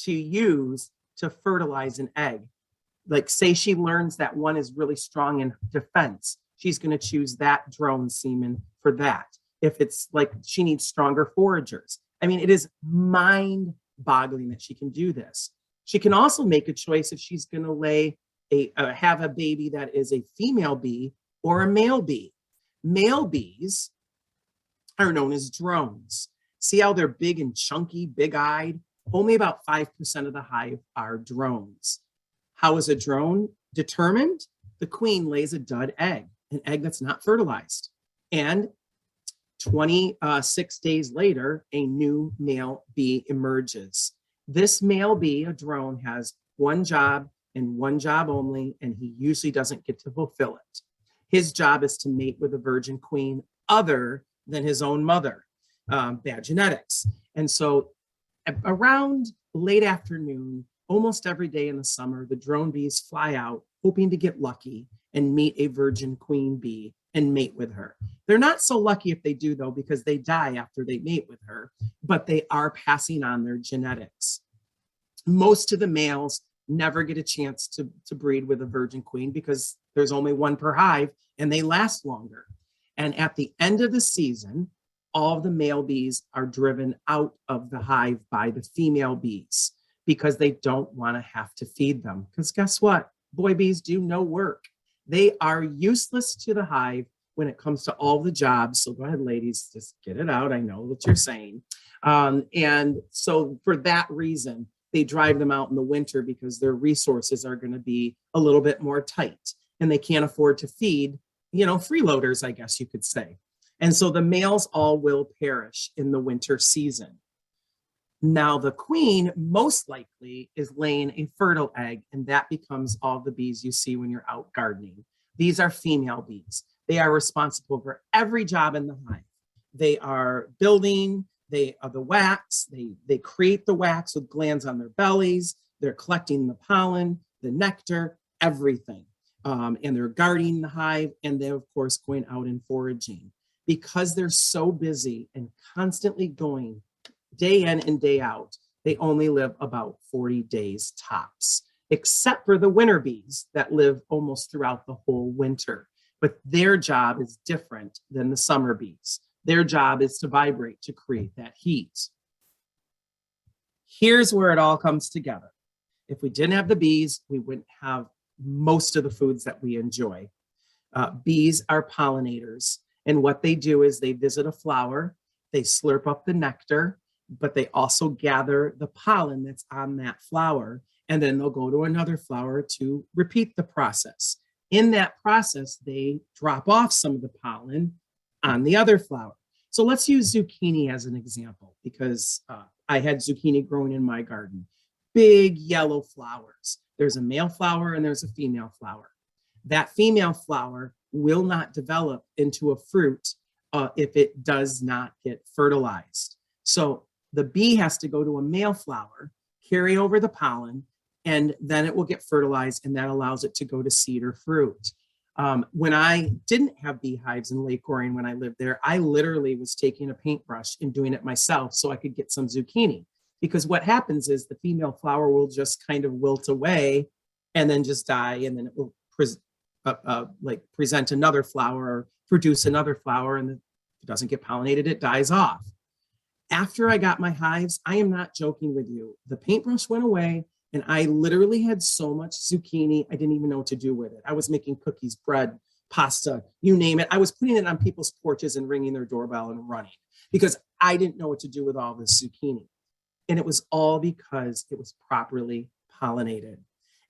to use to fertilize an egg. Like, say she learns that one is really strong in defense, she's going to choose that drone semen for that. If it's like she needs stronger foragers. I mean, it is mind-boggling that she can do this. She can also make a choice if she's going to have a baby that is a female bee or a male bee. Male bees are known as drones. See how they're big and chunky, big-eyed? Only about 5% of the hive are drones. How is a drone determined? The queen lays a dud egg, an egg that's not fertilized. And 26 days later, a new male bee emerges. This male bee, a drone, has one job and one job only, and he usually doesn't get to fulfill it. His job is to mate with a virgin queen other than his own mother. Bad genetics. And so around late afternoon, almost every day in the summer, the drone bees fly out hoping to get lucky and meet a virgin queen bee and mate with her. They're not so lucky if they do, though, because they die after they mate with her, but they are passing on their genetics. Most of the males never get a chance to breed with a virgin queen because there's only one per hive and they last longer. And at the end of the season, all of the male bees are driven out of the hive by the female bees because they don't want to have to feed them. Because guess what? Boy bees do no work. They are useless to the hive when it comes to all the jobs. So go ahead, ladies, just get it out. I know what you're saying. And so for that reason, they drive them out in the winter because their resources are going to be a little bit more tight and they can't afford to feed, freeloaders, I guess you could say. And so the males all will perish in the winter season. Now the queen most likely is laying a fertile egg, and that becomes all the bees you see when you're out gardening. These are female bees. They are responsible for every job in the hive. They are building, they are the wax, they create the wax with glands on their bellies, they're collecting the pollen, the nectar, everything. And they're guarding the hive, and they're of course going out and foraging. Because they're so busy and constantly going day in and day out, they only live about 40 days tops, except for the winter bees that live almost throughout the whole winter. But their job is different than the summer bees. Their job is to vibrate to create that heat. Here's where it all comes together. If we didn't have the bees, we wouldn't have most of the foods that we enjoy. Bees are pollinators. And what they do is they visit a flower, they slurp up the nectar, but they also gather the pollen that's on that flower, and then they'll go to another flower to repeat the process. In that process, they drop off some of the pollen on the other flower. So let's use zucchini as an example, because I had zucchini growing in my garden. Big yellow flowers. There's a male flower and there's a female flower. That female flower will not develop into a fruit if it does not get fertilized. So the bee has to go to a male flower, carry over the pollen, and then it will get fertilized, and that allows it to go to seed or fruit. When I didn't have beehives in Lake Orion when I lived there, I literally was taking a paintbrush and doing it myself so I could get some zucchini. Because what happens is the female flower will just kind of wilt away and then just die, and then it will like present another flower or produce another flower, and if it doesn't get pollinated, it dies off. After I got my hives, I am not joking with you, the paintbrush went away, and I literally had so much zucchini, I didn't even know what to do with it. I was making cookies, bread, pasta, you name it. I was putting it on people's porches and ringing their doorbell and running because I didn't know what to do with all this zucchini. And it was all because it was properly pollinated.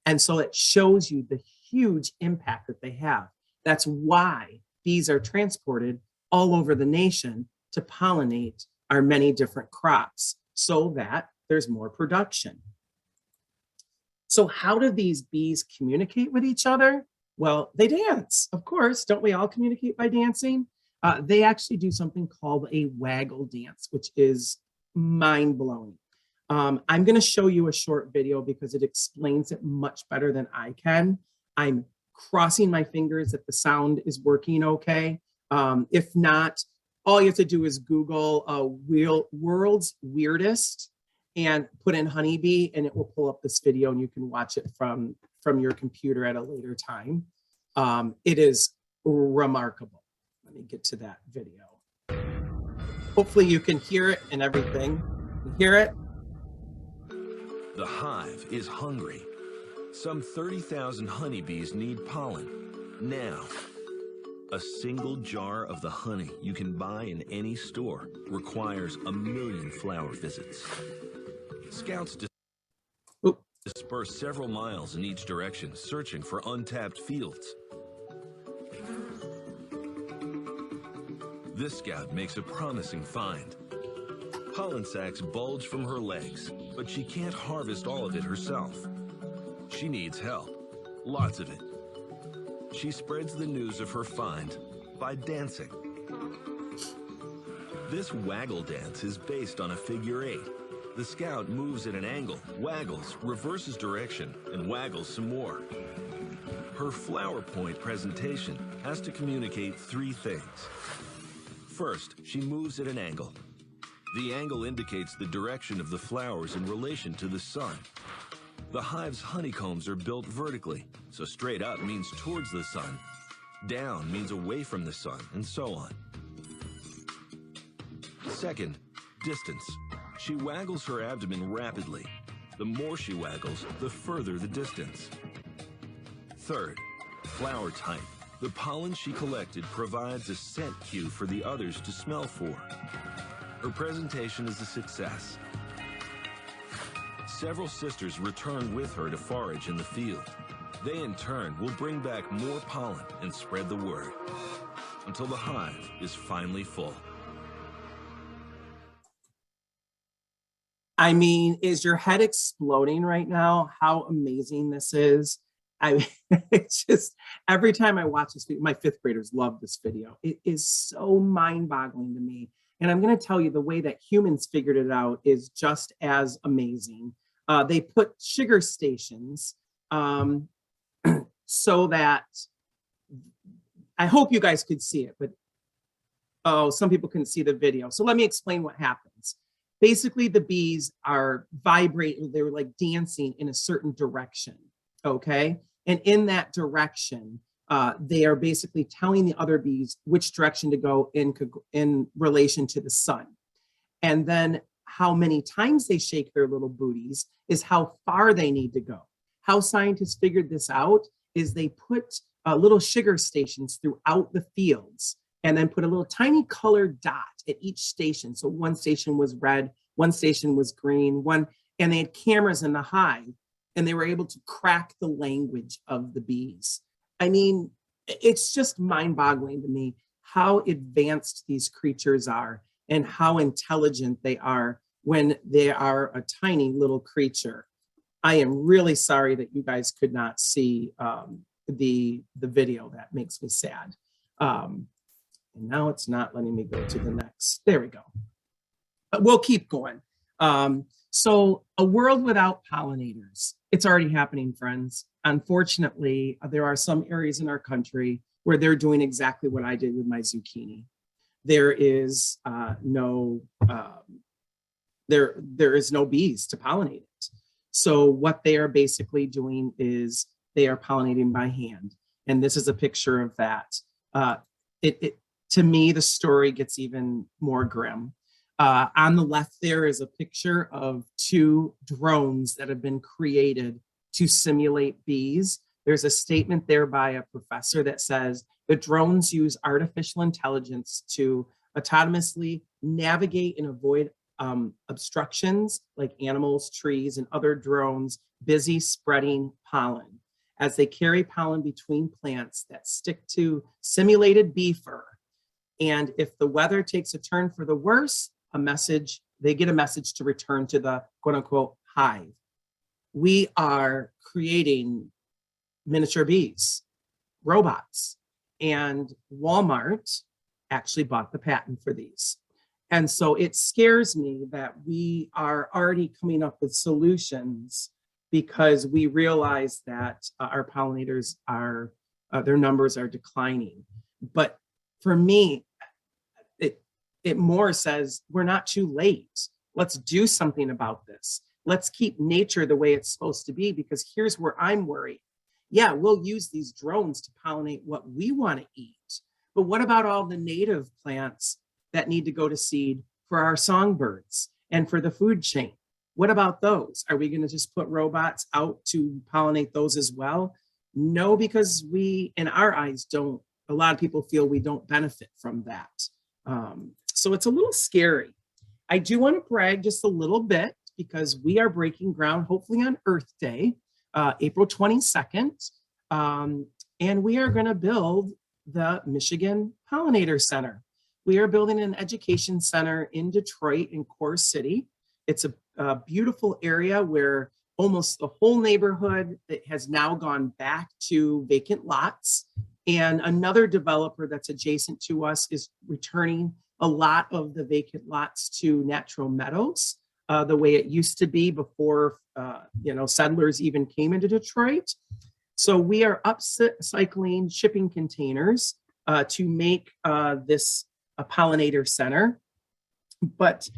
And so it shows you the huge impact that they have. That's why bees are transported all over the nation to pollinate our many different crops so that there's more production. So how do these bees communicate with each other? Well, they dance, of course. Don't we all communicate by dancing? They actually do something called a waggle dance, which is mind-blowing. I'm going to show you a short video because it explains it much better than I can. I'm crossing my fingers that the sound is working okay. If not, all you have to do is Google world's weirdest and put in honeybee, and it will pull up this video, and you can watch it from your computer at a later time. It is remarkable. Let me get to that video. Hopefully you can hear it and everything. You hear it? The hive is hungry. Some 30,000 honeybees need pollen now. A single jar of the honey you can buy in any store requires 1 million flower visits. Scouts disperse several miles in each direction, searching for untapped fields. This scout makes a promising find. Pollen sacs bulge from her legs, but she can't harvest all of it herself. She needs help, lots of it. She spreads the news of her find by dancing. This waggle dance is based on a figure 8. The scout moves at an angle, waggles, reverses direction, and waggles some more. Her flower point presentation has to communicate 3 things. First, she moves at an angle. The angle indicates the direction of the flowers in relation to the sun. The hive's honeycombs are built vertically, so straight up means towards the sun, down means away from the sun, and so on. Second, distance. She waggles her abdomen rapidly. The more she waggles, the further the distance. Third, flower type. The pollen she collected provides a scent cue for the others to smell for. Her presentation is a success. Several sisters return with her to forage in the field. They in turn will bring back more pollen and spread the word until the hive is finally full. I mean, is your head exploding right now? How amazing this is. It's just, every time I watch this video, my 5th graders love this video. It is so mind-boggling to me. And I'm going to tell you, the way that humans figured it out is just as amazing. They put sugar stations so that, I hope you guys could see it, but oh, some people couldn't see the video. So let me explain what happens. Basically, the bees are vibrating, they're like dancing in a certain direction, okay? And in that direction, they are basically telling the other bees which direction to go in relation to the sun. And then how many times they shake their little booties is how far they need to go. How scientists figured this out is they put little sugar stations throughout the fields and then put a little tiny colored dot at each station. So one station was red, one station was green, and they had cameras in the hive, and they were able to crack the language of the bees. I mean, it's just mind-boggling to me how advanced these creatures are and how intelligent they are when they are a tiny little creature. I am really sorry that you guys could not see the video. That makes me sad. And now it's not letting me go to the next. There we go. But we'll keep going. So a world without pollinators. It's already happening, friends. Unfortunately, there are some areas in our country where they're doing exactly what I did with my zucchini. There is no bees to pollinate it. So what they are basically doing is they are pollinating by hand. And this is a picture of that. To me, the story gets even more grim. On the left, there is a picture of 2 drones that have been created to simulate bees. There's a statement there by a professor that says the drones use artificial intelligence to autonomously navigate and avoid obstructions like animals, trees, and other drones busy spreading pollen as they carry pollen between plants that stick to simulated bee fur. And if the weather takes a turn for the worse, they get a message to return to the quote unquote hive. We are creating miniature bees, robots, and Walmart actually bought the patent for these. And so it scares me that we are already coming up with solutions because we realize that our pollinators are, their numbers are declining. But for me, it more says we're not too late. Let's do something about this. Let's keep nature the way it's supposed to be, because here's where I'm worried. Yeah, we'll use these drones to pollinate what we want to eat. But what about all the native plants that need to go to seed for our songbirds and for the food chain? What about those? Are we going to just put robots out to pollinate those as well? No, because we, in our eyes, don't, a lot of people feel we don't benefit from that. So it's a little scary. I do want to brag just a little bit because we are breaking ground, hopefully on Earth Day, April 22nd. And we are going to build the Michigan Pollinator Center. We are building an education center in Detroit, in Core City. It's a beautiful area where almost the whole neighborhood has now gone back to vacant lots. And another developer that's adjacent to us is returning a lot of the vacant lots to natural meadows, the way it used to be before settlers even came into Detroit. So we are upcycling shipping containers to make this a pollinator center. But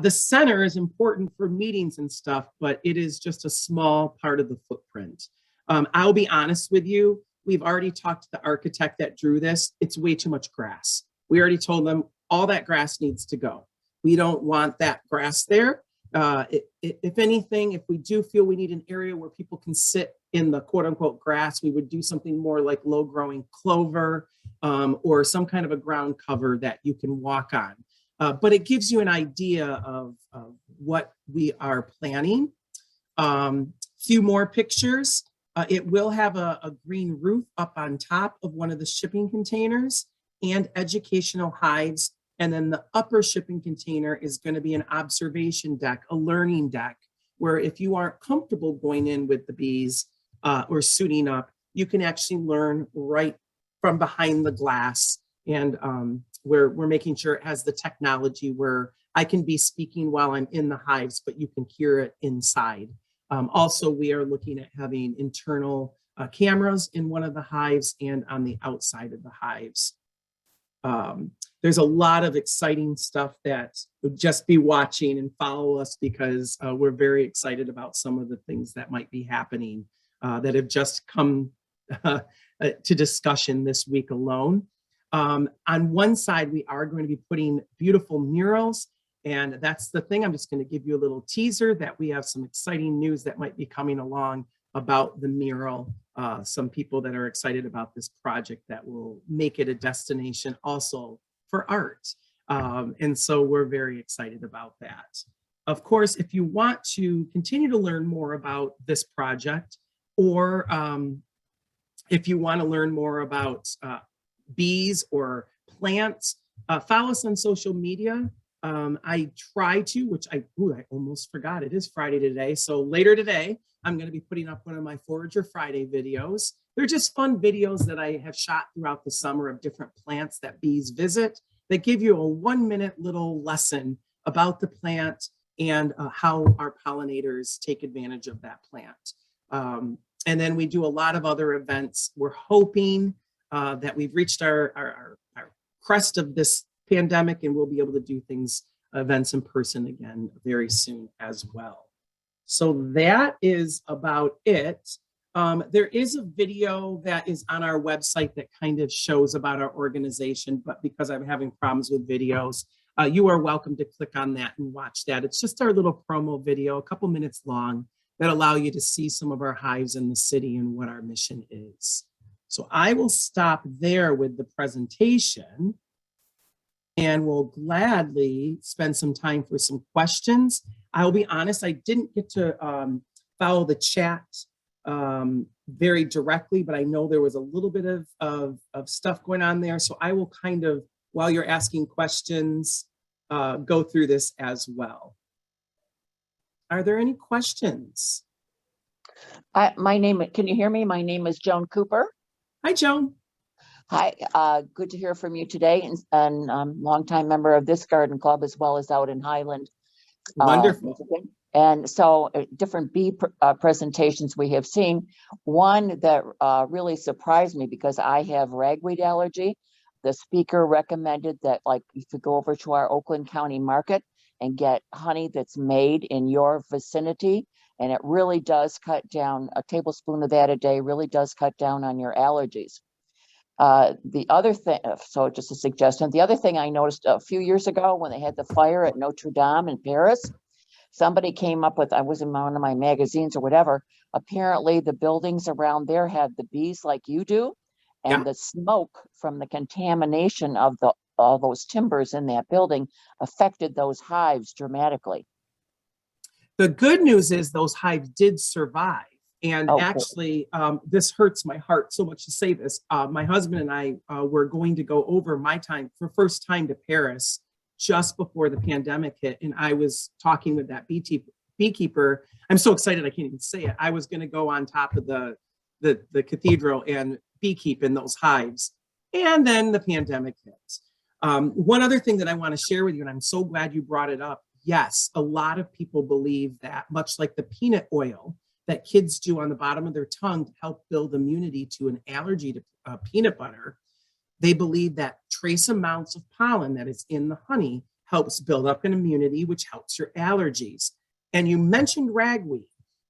the center is important for meetings and stuff, but it is just a small part of the footprint. I'll be honest with you, we've already talked to the architect that drew this. It's way too much grass. We already told them all that grass needs to go. We don't want that grass there. If anything, if we do feel we need an area where people can sit in the quote unquote grass, we would do something more like low growing clover or some kind of a ground cover that you can walk on. But it gives you an idea of what we are planning. Few more pictures. It will have a green roof up on top of one of the shipping containers and educational hives. And then the upper shipping container is going to be an observation deck, a learning deck, where if you aren't comfortable going in with the bees or suiting up, you can actually learn right from behind the glass. And we're making sure it has the technology where I can be speaking while I'm in the hives, but you can hear it inside. Also, we are looking at having internal cameras in one of the hives and on the outside of the hives. There's a lot of exciting stuff that would just be watching and follow us because we're very excited about some of the things that might be happening that have just come to discussion this week alone. On one side, we are going to be putting beautiful murals. And that's the thing. I'm just going to give you a little teaser that we have some exciting news that might be coming along about the mural. Some people that are excited about this project that will make it a destination also for art. And so we're very excited about that. Of course, if you want to continue to learn more about this project, or if you want to learn more about bees or plants, follow us on social media. I try to, which I almost forgot. It is Friday today. So later today, I'm going to be putting up one of my Forager Friday videos. They're just fun videos that I have shot throughout the summer of different plants that bees visit that give you a 1-minute little lesson about the plant and how our pollinators take advantage of that plant. And then we do a lot of other events. We're hoping that we've reached our crest of this pandemic and we'll be able to do events in person again very soon as well. So that is about it. There is a video that is on our website that kind of shows about our organization, but because I'm having problems with videos, you are welcome to click on that and watch that. It's just our little promo video, a couple minutes long, that allow you to see some of our hives in the city and what our mission is. So I will stop there with the presentation and will gladly spend some time for some questions. I'll be honest, I didn't get to follow the chat very directly, but I know there was a little bit of stuff going on there. So I will kind of, while you're asking questions, go through this as well. Are there any questions? Can you hear me? My name is Joan Cooper. Hi, Joan. Hi, good to hear from you today, and longtime member of this garden club as well as out in Highland. Wonderful. And so different bee presentations we have seen. One that really surprised me because I have ragweed allergy. The speaker recommended that, like, you could go over to our Oakland County market and get honey that's made in your vicinity. And it really does cut down, a tablespoon of that a day really does cut down on your allergies. The other thing, so just a suggestion, the other thing I noticed a few years ago when they had the fire at Notre Dame in Paris, somebody came up with, I was in one of my magazines or whatever, apparently the buildings around there had the bees like you do, and the smoke from the contamination of all those timbers in that building affected those hives dramatically. The good news is those hives did survive. And actually, this hurts my heart so much to say this. My husband and I were going to go over my time for first time to Paris just before the pandemic hit. And I was talking with that beekeeper. I'm so excited I can't even say it. I was going to go on top of the cathedral and beekeep in those hives. And then the pandemic hit. One other thing that I want to share with you, and I'm so glad you brought it up. Yes, a lot of people believe that, much like the peanut oil that kids do on the bottom of their tongue to help build immunity to an allergy to peanut butter, they believe that trace amounts of pollen that is in the honey helps build up an immunity, which helps your allergies. And you mentioned ragweed,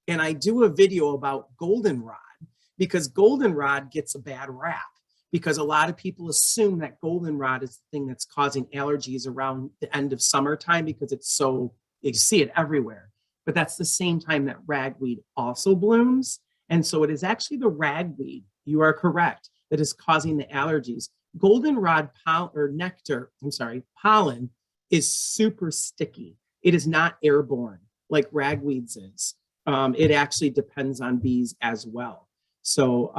and I do a video about goldenrod because goldenrod gets a bad rap because a lot of people assume that goldenrod is the thing that's causing allergies around the end of summertime because it's so, you see it everywhere. But that's the same time that ragweed also blooms. And so it is actually the ragweed, you are correct, that is causing the allergies. Goldenrod pollen is super sticky. It is not airborne like ragweed's is. It actually depends on bees as well. So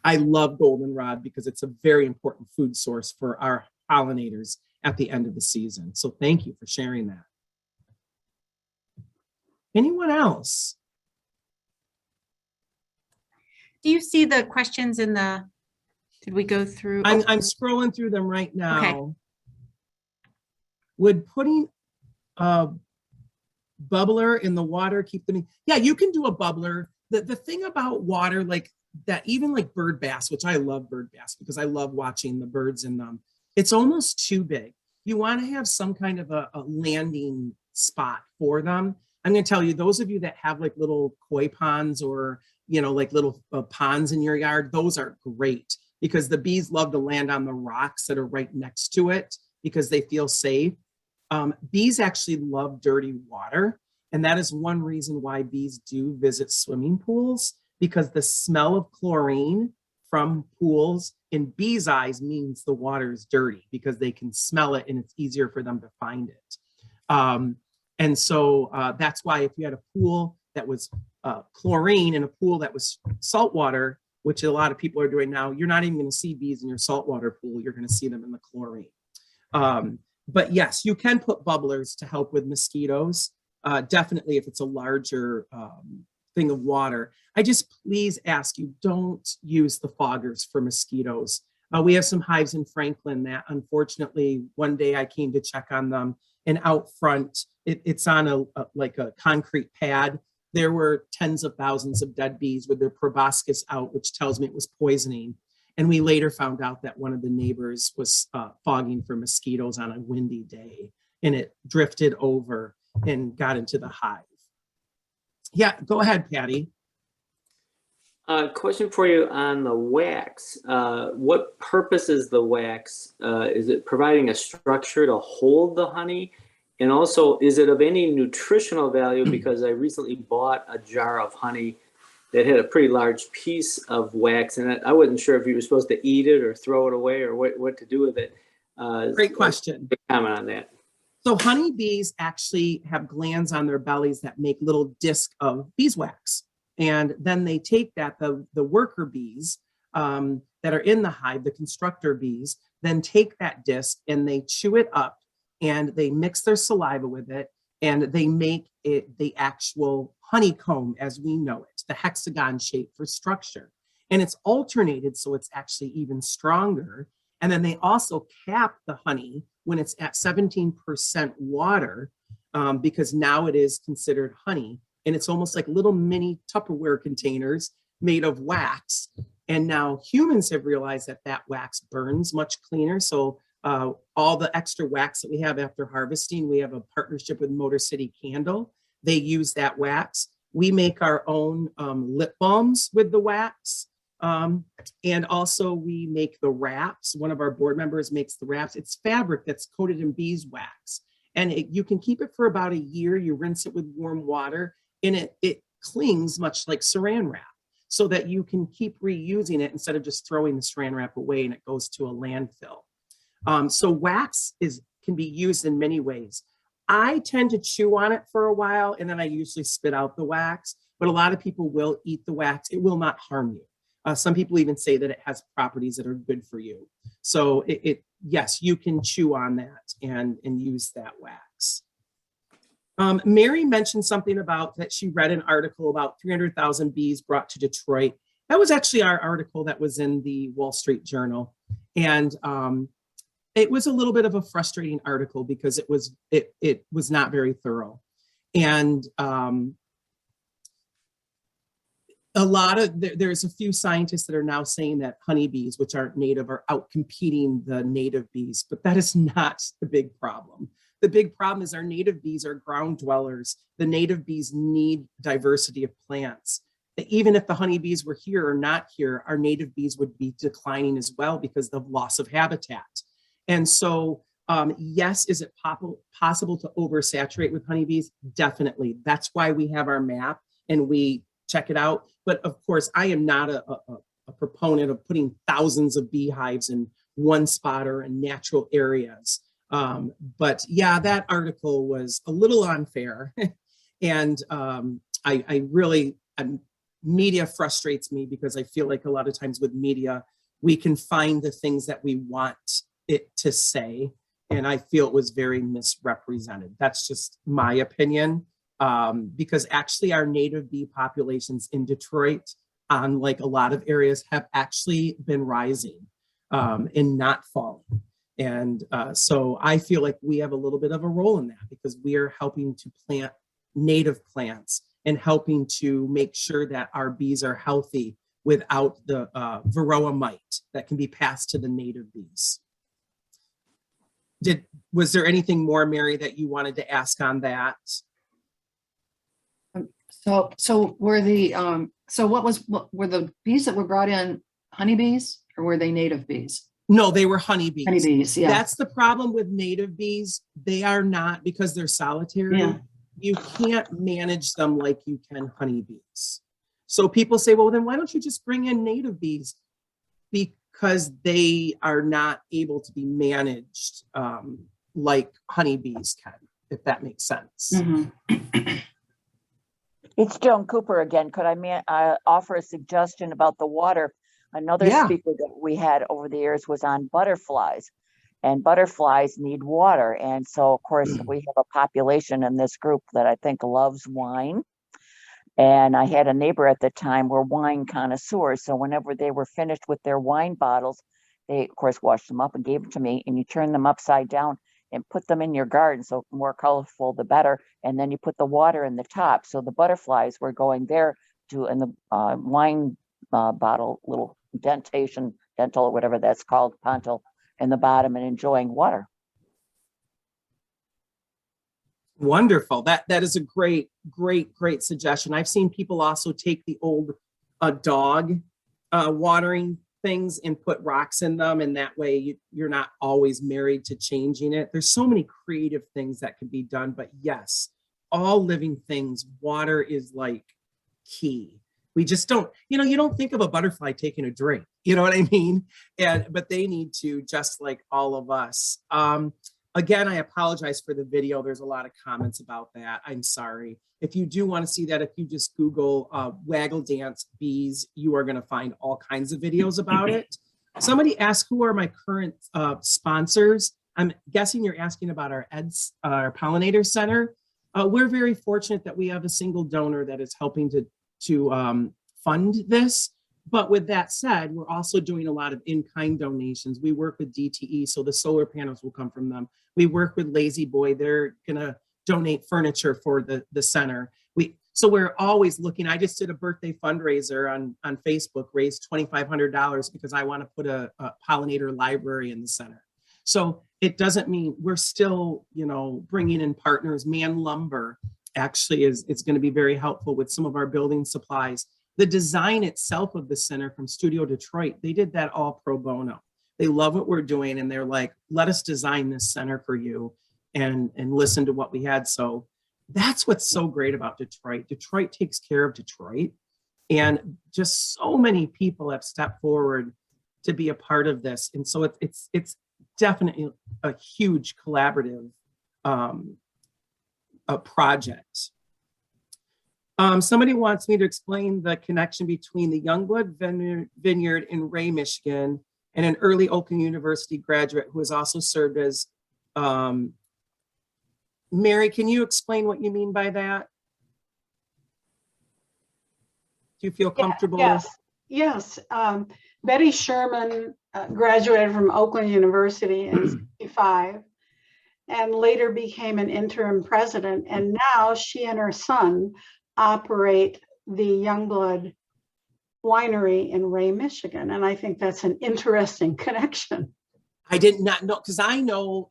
I love goldenrod because it's a very important food source for our pollinators at the end of the season. So thank you for sharing that. Anyone else? Do you see the questions in the, did we go through? I'm scrolling through them right now. Okay. Would putting a bubbler in the water keep them? Yeah, you can do a bubbler. The thing about water, like that, even like bird bass, which I love bird bass because I love watching the birds in them. It's almost too big. You want to have some kind of a landing spot for them. I'm going to tell you, those of you that have like little koi ponds or, you know, like little ponds in your yard, those are great because the bees love to land on the rocks that are right next to it because they feel safe. Bees actually love dirty water. And that is one reason why bees do visit swimming pools, because the smell of chlorine from pools in bees' eyes means the water is dirty because they can smell it and it's easier for them to find it. And so that's why if you had a pool that was chlorine and a pool that was salt water, which a lot of people are doing now, you're not even going to see bees in your saltwater pool. You're going to see them in the chlorine. But yes, you can put bubblers to help with mosquitoes. Definitely if it's a larger thing of water. I just please ask you, don't use the foggers for mosquitoes. We have some hives in Franklin that unfortunately one day I came to check on them, and out front, it's on like a concrete pad. There were tens of thousands of dead bees with their proboscis out, which tells me it was poisoning. And we later found out that one of the neighbors was fogging for mosquitoes on a windy day, and it drifted over and got into the hive. Yeah, go ahead, Patty. Question for you on the wax. What purpose is the wax? Is it providing a structure to hold the honey? And also, is it of any nutritional value? Because I recently bought a jar of honey that had a pretty large piece of wax in it. I wasn't sure if you were supposed to eat it or throw it away or what to do with it. Great question. Comment on that. So honeybees actually have glands on their bellies that make little discs of beeswax. And then they take that, the worker bees that are in the hive, the constructor bees, then take that disc and they chew it up and they mix their saliva with it and they make it the actual honeycomb as we know it, the hexagon shape for structure. And it's alternated so it's actually even stronger. And then they also cap the honey when it's at 17% water because now it is considered honey. And it's almost like little mini Tupperware containers made of wax. And now humans have realized that that wax burns much cleaner. So all the extra wax that we have after harvesting, we have a partnership with Motor City Candle. They use that wax. We make our own lip balms with the wax. And also we make the wraps. One of our board members makes the wraps. It's fabric that's coated in beeswax. And you can keep it for about a year. You rinse it with warm water and it clings much like saran wrap so that you can keep reusing it instead of just throwing the saran wrap away and it goes to a landfill. So wax can be used in many ways. I tend to chew on it for a while and then I usually spit out the wax, but a lot of people will eat the wax. It will not harm you. Some people even say that it has properties that are good for you. So yes, you can chew on that and use that wax. Mary mentioned something about that she read an article about 300,000 bees brought to Detroit. That was actually our article that was in the Wall Street Journal. And it was a little bit of a frustrating article because it was not very thorough. And there's a few scientists that are now saying that honeybees, which aren't native, are out competing the native bees, but that is not the big problem. The big problem is our native bees are ground dwellers. The native bees need diversity of plants. Even if the honeybees were here or not here, our native bees would be declining as well because of loss of habitat. And so, yes, is it possible to oversaturate with honeybees? Definitely. That's why we have our map and we check it out. But of course, I am not a proponent of putting thousands of beehives in one spot or in natural areas. But yeah, that article was a little unfair. And media frustrates me because I feel like a lot of times with media, we can find the things that we want it to say. And I feel it was very misrepresented. That's just my opinion. Because actually our native bee populations in Detroit, unlike a lot of areas, have actually been rising and not falling. And so I feel like we have a little bit of a role in that because we are helping to plant native plants and helping to make sure that our bees are healthy without the varroa mite that can be passed to the native bees. Was there anything more, Mary, that you wanted to ask on that? So were the bees that were brought in honeybees or were they native bees? No, they were honeybees. Honeybees, yeah. That's the problem with native bees. They are not, because they're solitary. Yeah. You can't manage them like you can honeybees. So people say, well, then why don't you just bring in native bees? Because they are not able to be managed like honeybees can, if that makes sense. Mm-hmm. It's Joan Cooper again. Could I offer a suggestion about the water? Another speaker that we had over the years was on butterflies, and butterflies need water. And so, of course, we have a population in this group that I think loves wine. And I had a neighbor at the time were wine connoisseurs. So whenever they were finished with their wine bottles, they, of course, washed them up and gave them to me. And you turn them upside down and put them in your garden. So the more colorful, the better. And then you put the water in the top. So the butterflies were going there in the wine bottle, little dental or whatever that's called, pontil in the bottom, and enjoying water. Wonderful. That is a great suggestion. I've seen people also take the old a dog watering things and put rocks in them, and that way you're not always married to changing it. There's so many creative things that could be done, but yes, all living things, water is like key. We just don't, you don't think of a butterfly taking a drink, you know what I mean? But they need to, just like all of us. Again, I apologize for the video. There's a lot of comments about that. I'm sorry. If you do want to see that, if you just Google Waggle Dance Bees, you are going to find all kinds of videos about it. Somebody asked, who are my current sponsors? I'm guessing you're asking about our Pollinator Center. We're very fortunate that we have a single donor that is helping to fund this. But with that said, we're also doing a lot of in-kind donations. We work with DTE, so the solar panels will come from them. We work with Lazy Boy. They're gonna donate furniture for the center. So we're always looking. I just did a birthday fundraiser on Facebook, raised $2,500 because I want to put a pollinator library in the center. So it doesn't mean we're still, bringing in partners. Man Lumber actually is going to be very helpful with some of our building supplies. The design itself of the center from Studio Detroit, they did that all pro bono. They love what we're doing, and they're like, let us design this center for you and listen to what we had. So that's what's so great about Detroit. Detroit takes care of Detroit, and just so many people have stepped forward to be a part of this. And so it's definitely a huge collaborative project. Somebody wants me to explain the connection between the Youngblood Vineyard in Ray, Michigan, and an early Oakland University graduate who has also served as, Mary, can you explain what you mean by that? Do you feel comfortable? Yes. Betty Sherman graduated from Oakland University in '65 and later became an interim president. And now she and her son operate the Youngblood Winery in Ray, Michigan. And I think that's an interesting connection. I did not know, because I know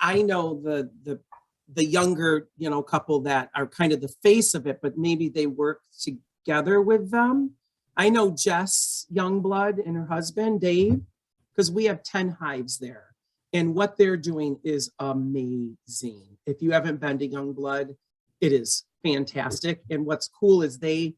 I know the younger couple that are kind of the face of it, but maybe they work together with them. I know Jess Youngblood and her husband Dave, because we have 10 hives there, and what they're doing is amazing. If you haven't been to Youngblood, it is fantastic. And what's cool is they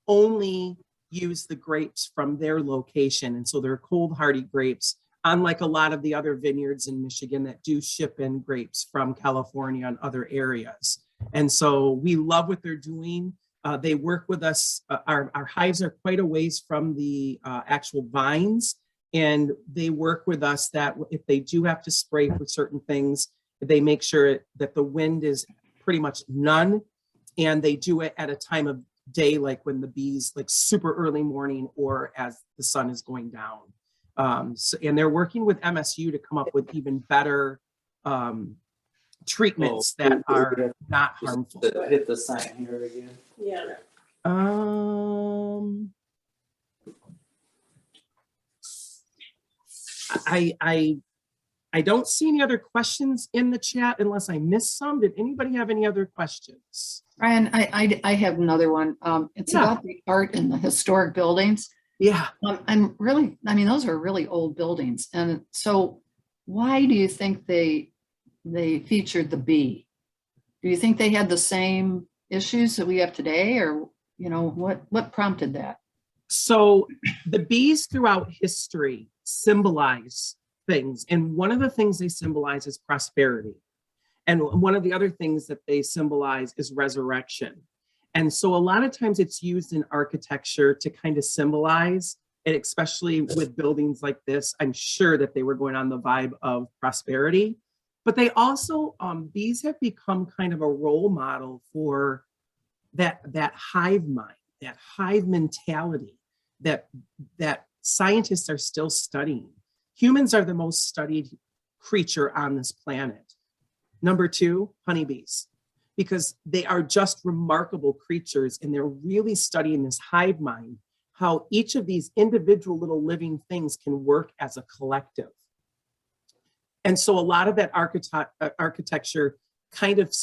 only use the grapes from their location, and so they're cold hardy grapes, unlike a lot of the other vineyards in Michigan that do ship in grapes from California and other areas. And so we love what they're doing. They work with us. Our hives are quite a ways from the actual vines, and they work with us that if they do have to spray for certain things, they make sure that the wind is pretty much none, and they do it at a time of day, like when the bees, like super early morning or as the sun is going down. And they're working with MSU to come up with even better treatments that are not harmful. Hit the sign here again. Yeah. I don't see any other questions in the chat unless I missed some. Did anybody have any other questions? Brian, I have another one. It's about the art in the historic buildings. Yeah. Those are really old buildings. And so why do you think they featured the bee? Do you think they had the same issues that we have today, or, what prompted that? So the bees throughout history symbolize things. And one of the things they symbolize is prosperity. And one of the other things that they symbolize is resurrection. And so a lot of times it's used in architecture to kind of symbolize it, especially with buildings like this. I'm sure that they were going on the vibe of prosperity, but they also, bees have become kind of a role model for that hive mind, that hive mentality that scientists are still studying. Humans are the most studied creature on this planet. Number 2, honeybees, because they are just remarkable creatures, and they're really studying this hive mind, how each of these individual little living things can work as a collective. And so a lot of that architecture kind of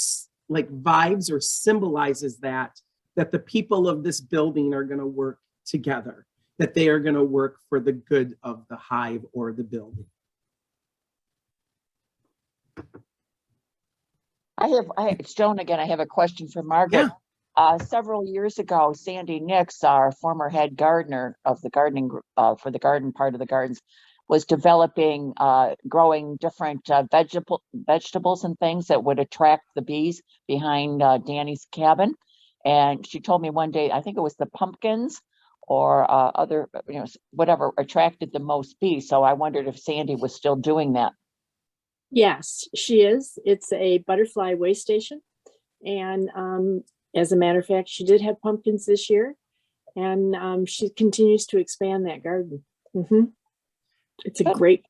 like vibes or symbolizes that that the people of this building are going to work together, that they are going to work for the good of the hive or the building. It's Joan again. I have a question for Margaret. Several years ago, Sandy Nix, our former head gardener of the gardening for the garden part of the gardens, was developing, growing different vegetables and things that would attract the bees behind Danny's cabin. And she told me one day, I think it was the pumpkins or other, whatever attracted the most bees. So I wondered if Sandy was still doing that. Yes, she is. It's a butterfly way station. And as a matter of fact, she did have pumpkins this year, and she continues to expand that garden. It's a great.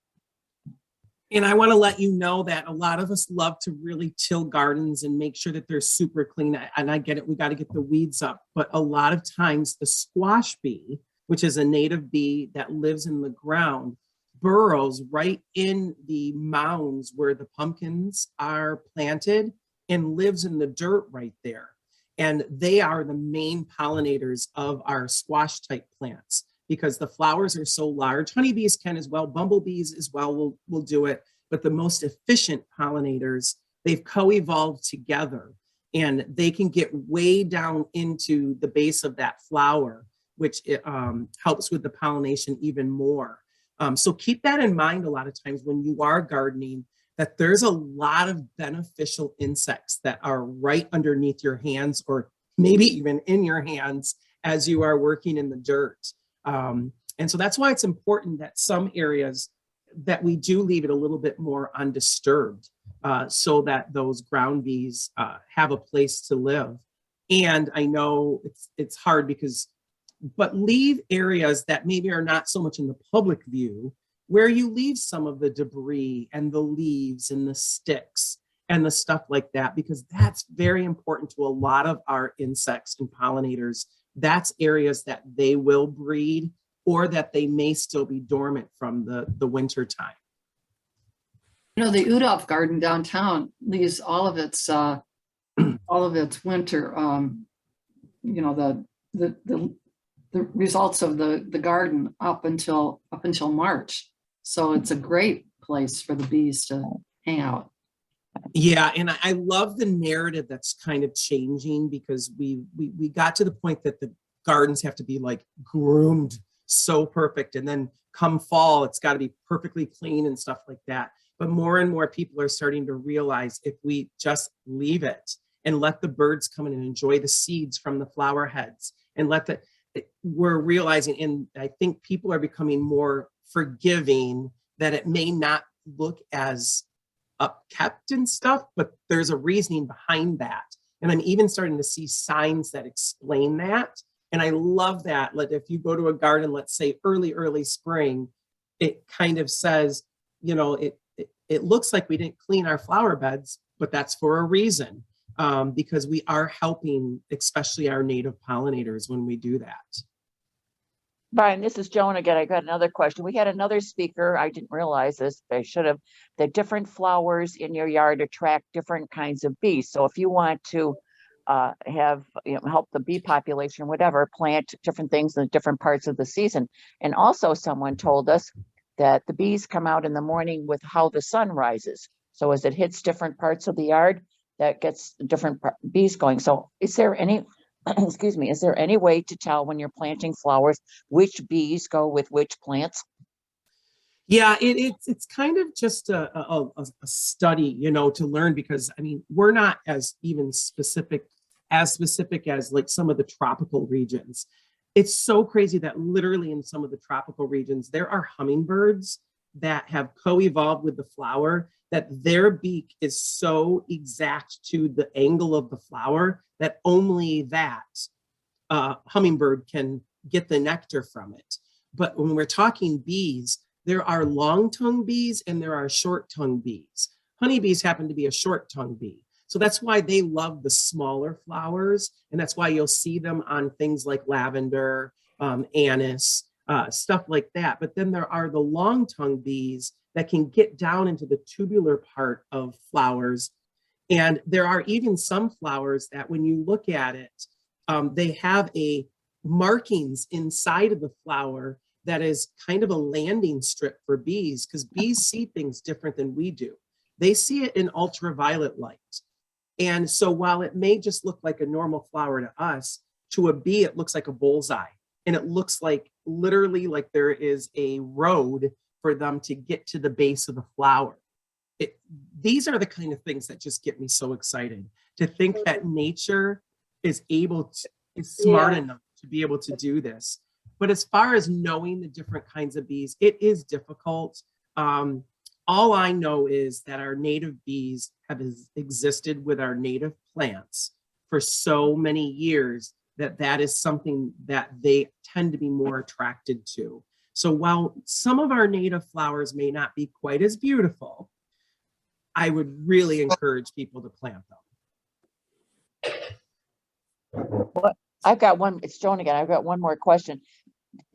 And I want to let you know that a lot of us love to really till gardens and make sure that they're super clean. And I get it, we got to get the weeds up. But a lot of times the squash bee, which is a native bee that lives in the ground, burrows right in the mounds where the pumpkins are planted and lives in the dirt right there. And they are the main pollinators of our squash type plants because the flowers are so large. Honeybees can as well, bumblebees as well will do it, but the most efficient pollinators, they've co-evolved together and they can get way down into the base of that flower, which helps with the pollination even more. So keep that in mind a lot of times when you are gardening, that there's a lot of beneficial insects that are right underneath your hands or maybe even in your hands as you are working in the dirt. And so that's why it's important that some areas that we do leave it a little bit more undisturbed so that those ground bees have a place to live. And I know it's hard but leave areas that maybe are not so much in the public view where you leave some of the debris and the leaves and the sticks and the stuff like that, because that's very important to a lot of our insects and pollinators. That's areas that they will breed or that they may still be dormant from the winter time. The Udolph Garden downtown leaves all of its winter, the results of the garden up until March. So it's a great place for the bees to hang out. Yeah, and I love the narrative that's kind of changing because we got to the point that the gardens have to be like groomed so perfect, and then come fall, it's got to be perfectly clean and stuff like that. But more and more people are starting to realize if we just leave it and let the birds come in and enjoy the seeds from the flower heads and we're realizing, and I think people are becoming more forgiving that it may not look as upkept and stuff, but there's a reasoning behind that. And I'm even starting to see signs that explain that. And I love that. Like if you go to a garden, let's say early spring, it kind of says, it looks like we didn't clean our flower beds, but that's for a reason. Because we are helping, especially our native pollinators when we do that. Brian, this is Joan again. I got another question. We had another speaker, I didn't realize this, I should have, that different flowers in your yard attract different kinds of bees. So if you want to help the bee population, whatever, plant different things in different parts of the season. And also someone told us that the bees come out in the morning with how the sun rises. So as it hits different parts of the yard, that gets different bees going. So is there any, is there any way to tell when you're planting flowers, which bees go with which plants? Yeah, it's kind of just a study, to learn, because I mean, we're not as specific as like some of the tropical regions. It's so crazy that literally in some of the tropical regions, there are hummingbirds that have co-evolved with the flower, that their beak is so exact to the angle of the flower that only that hummingbird can get the nectar from it. But when we're talking bees, there are long-tongued bees and there are short-tongued bees. Honeybees happen to be a short-tongued bee. So that's why they love the smaller flowers. And that's why you'll see them on things like lavender, anise, stuff like that. But then there are the long-tongued bees that can get down into the tubular part of flowers. And there are even some flowers that when you look at it, They have a markings inside of the flower that is kind of a landing strip for bees, because bees see things different than we do. They see it in ultraviolet light. And so while it may just look like a normal flower to us, to a bee, it looks like a bullseye. And it looks like literally like there is a road for them to get to the base of the flower. These are the kind of things that just get me so excited, to think that nature is smart enough to be able to do this. But as far as knowing the different kinds of bees, it is difficult. All I know is that our native bees have existed with our native plants for so many years that is something that they tend to be more attracted to. So while some of our native flowers may not be quite as beautiful, I would really encourage people to plant them. I've got one, it's Joan again. I've got one more question.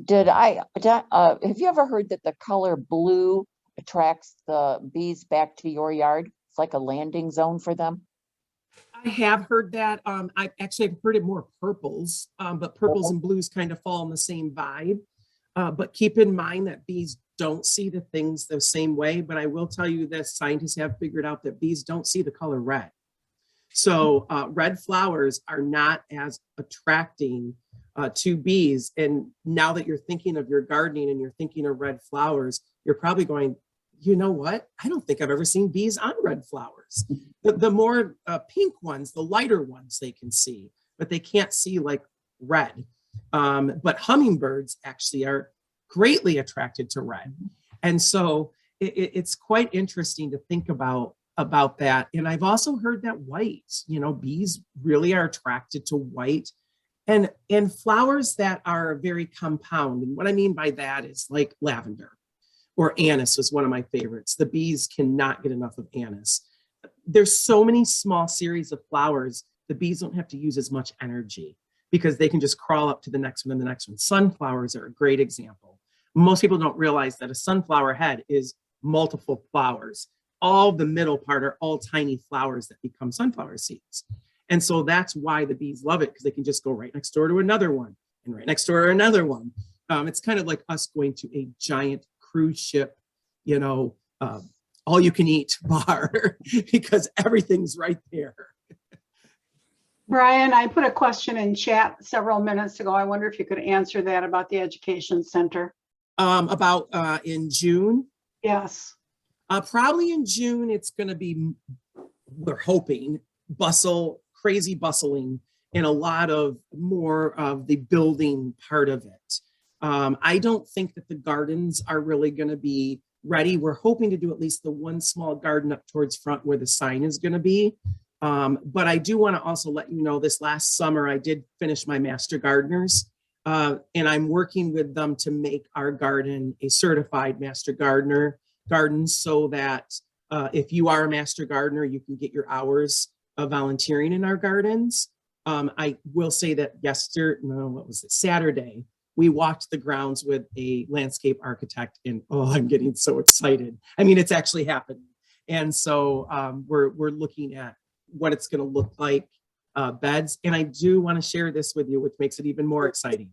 Have you ever heard that the color blue attracts the bees back to your yard? It's like a landing zone for them. I have heard that. I actually have heard it more purples, but purples and blues kind of fall in the same vibe. But keep in mind that bees don't see the things the same way. But I will tell you this, scientists have figured out that bees don't see the color red. So red flowers are not as attracting to bees. And now that you're thinking of your gardening and you're thinking of red flowers, you're probably going, you know what? I don't think I've ever seen bees on red flowers. The more pink ones, the lighter ones they can see, but they can't see like red. But hummingbirds actually are greatly attracted to red. And so it's quite interesting to think about that. And I've also heard that white, bees really are attracted to white and flowers that are very compound. And what I mean by that is like lavender or anise is one of my favorites. The bees cannot get enough of anise. There's so many small series of flowers, the bees don't have to use as much energy because they can just crawl up to the next one and the next one. Sunflowers are a great example. Most people don't realize that a sunflower head is multiple flowers. All the middle part are all tiny flowers that become sunflower seeds. And so that's why the bees love it, because they can just go right next door to another one and right next door to another one. It's kind of like us going to a giant cruise ship, all you can eat bar because everything's right there. Brian, I put a question in chat several minutes ago. I wonder if you could answer that about the education center. About in June? Yes. Probably in June, it's going to be, we're hoping, crazy bustling, and a lot of more of the building part of it. I don't think that the gardens are really going to be ready. We're hoping to do at least the one small garden up towards front where the sign is going to be. But I do want to also let you know, this last summer, I did finish my master gardeners, and I'm working with them to make our garden a certified master garden so that if you are a master gardener, you can get your hours of volunteering in our gardens. I will say that Saturday, we walked the grounds with a landscape architect, and I'm getting so excited. I mean, it's actually happening. And so we're looking at what it's going to look like, beds. And I do want to share this with you, which makes it even more exciting.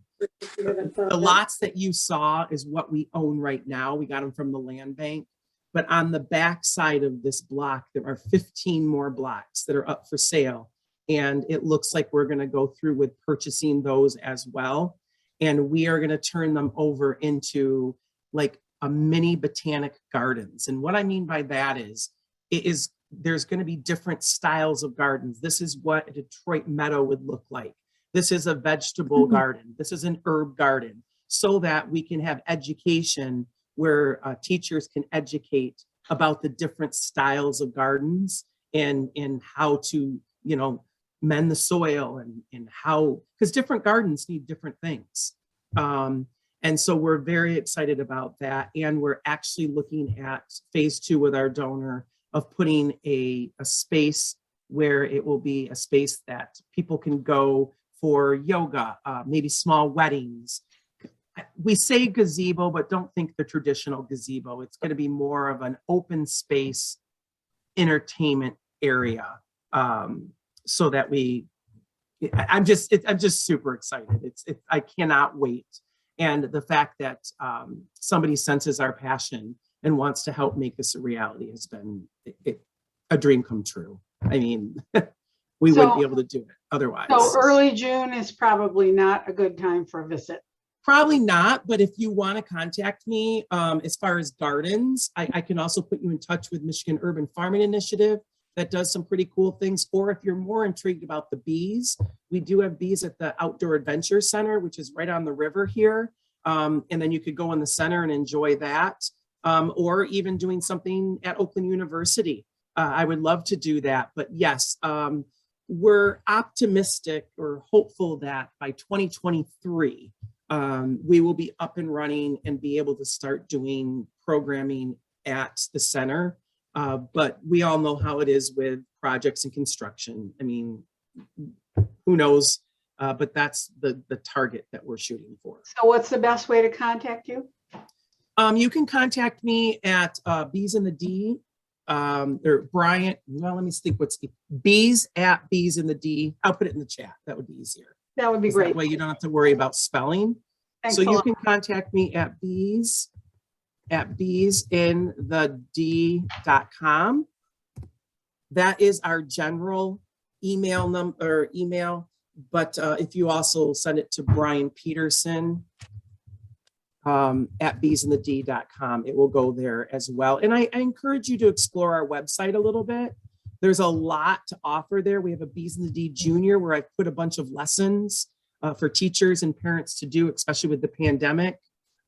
The lots that you saw is what we own right now. We got them from the land bank. But on the back side of this block, there are 15 more blocks that are up for sale. And it looks like we're going to go through with purchasing those as well. And we are going to turn them over into like a mini botanic gardens. And what I mean by that is, there's going to be different styles of gardens. This is what a Detroit meadow would look like. This is a vegetable garden. This is an herb garden, so that we can have education where teachers can educate about the different styles of gardens and how to, mend the soil and how, because different gardens need different things. And so we're very excited about that. And we're actually looking at phase 2 with our donor of putting a space where it will be a space that people can go for yoga, maybe small weddings. We say gazebo, but don't think the traditional gazebo. It's going to be more of an open space entertainment area, so that we I'm just super excited. I cannot wait. And the fact that somebody senses our passion and wants to help make this a reality has been a dream come true. I mean, we wouldn't be able to do it otherwise. So early June is probably not a good time for a visit. Probably not, but if you want to contact me, as far as gardens, I can also put you in touch with Michigan Urban Farming Initiative that does some pretty cool things. Or if you're more intrigued about the bees, we do have bees at the Outdoor Adventure Center, which is right on the river here. And then you could go in the center and enjoy that. Or even doing something at Oakland University. I would love to do that. But yes, we're optimistic or hopeful that by 2023, we will be up and running and be able to start doing programming at the center. But we all know how it is with projects and construction. I mean, who knows? But that's the target that we're shooting for. So what's the best way to contact you? You can contact me at Bees in the D, or Bryant. Well, let me think. What's Bees at Bees in the D? I'll put it in the chat. That would be easier. That would be great. That way you don't have to worry about spelling. Thanks So a you lot. can contact me at beesinthed.com. That is our general email number email. But if you also send it to Brian Peterson at beesinthed.com, it will go there as well. And I encourage you to explore our website a little bit. There's a lot to offer there. We have a Bees in the D Junior where I've put a bunch of lessons for teachers and parents to do, especially with the pandemic.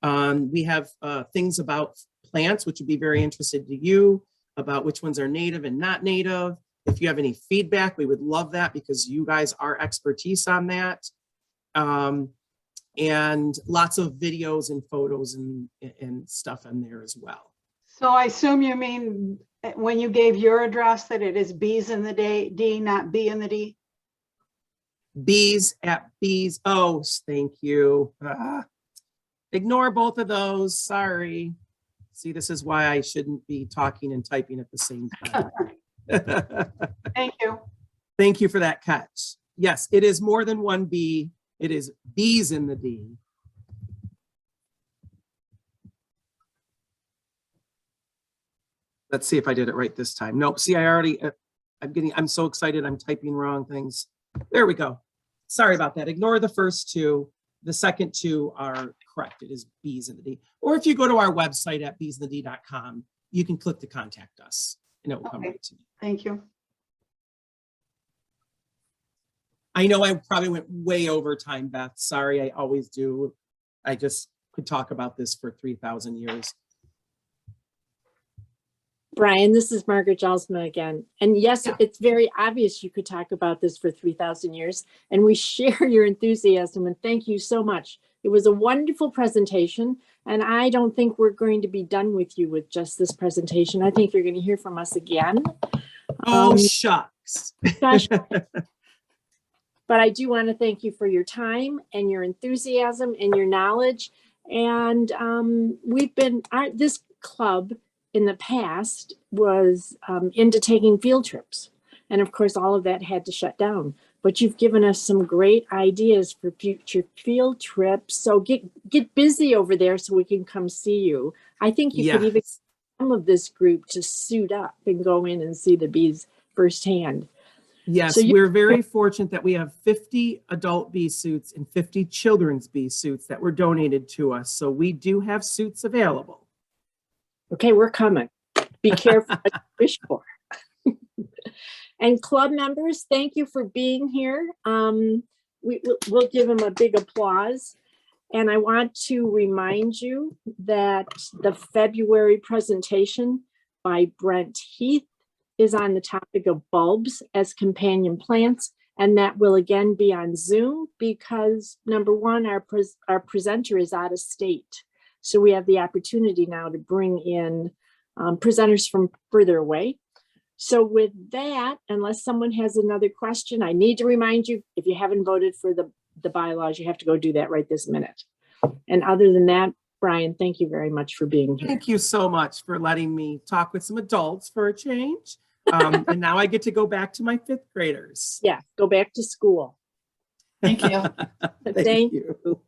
We have things about plants, which would be very interesting to you, about which ones are native and not native. If you have any feedback, we would love that because you guys are expertise on that. And lots of videos and photos and stuff in there as well. So I assume you mean when you gave your address that it is Bees in the D, not B in the D? Bees at Bees. Oh, thank you. Ignore both of those. Sorry. See, this is why I shouldn't be talking and typing at the same time. Thank you. Thank you for that catch. Yes, it is more than one B. It is Bees in the D. Let's see if I did it right this time. Nope. See, I'm so excited. I'm typing wrong things. There we go. Sorry about that. Ignore the first two. The second two are correct. It is Bees in the D. Or if you go to our website at beesinthed.com, you can click to contact us and it will come right to me. Thank you. I know I probably went way over time, Beth. Sorry, I always do. I just could talk about this for 3,000 years. Brian, this is Margaret Jalsma again. And yes, it's very obvious you could talk about this for 3,000 years. And we share your enthusiasm and thank you so much. It was a wonderful presentation. And I don't think we're going to be done with you with just this presentation. I think you're going to hear from us again. Oh, shucks. Gosh. But I do want to thank you for your time and your enthusiasm and your knowledge. And this club in the past was into taking field trips. And of course, all of that had to shut down. But you've given us some great ideas for future field trips. So get busy over there so we can come see you. I think you could even some of this group to suit up and go in and see the bees firsthand. Yes, So we're very fortunate that we have 50 adult bee suits and 50 children's bee suits that were donated to us. So we do have suits available. Okay, we're coming. Be careful what you wish for. And club members, thank you for being here. We'll give them a big applause. And I want to remind you that the February presentation by Brent Heath is on the topic of bulbs as companion plants. And that will again be on Zoom because number one, our presenter is out of state. So we have the opportunity now to bring in presenters from further away. So with that, unless someone has another question, I need to remind you, if you haven't voted for the bylaws, you have to go do that right this minute. And other than that, Brian, thank you very much for being here. Thank you so much for letting me talk with some adults for a change. And now I get to go back to my 5th graders. Yeah, go back to school. Thank you. Thank Thank you.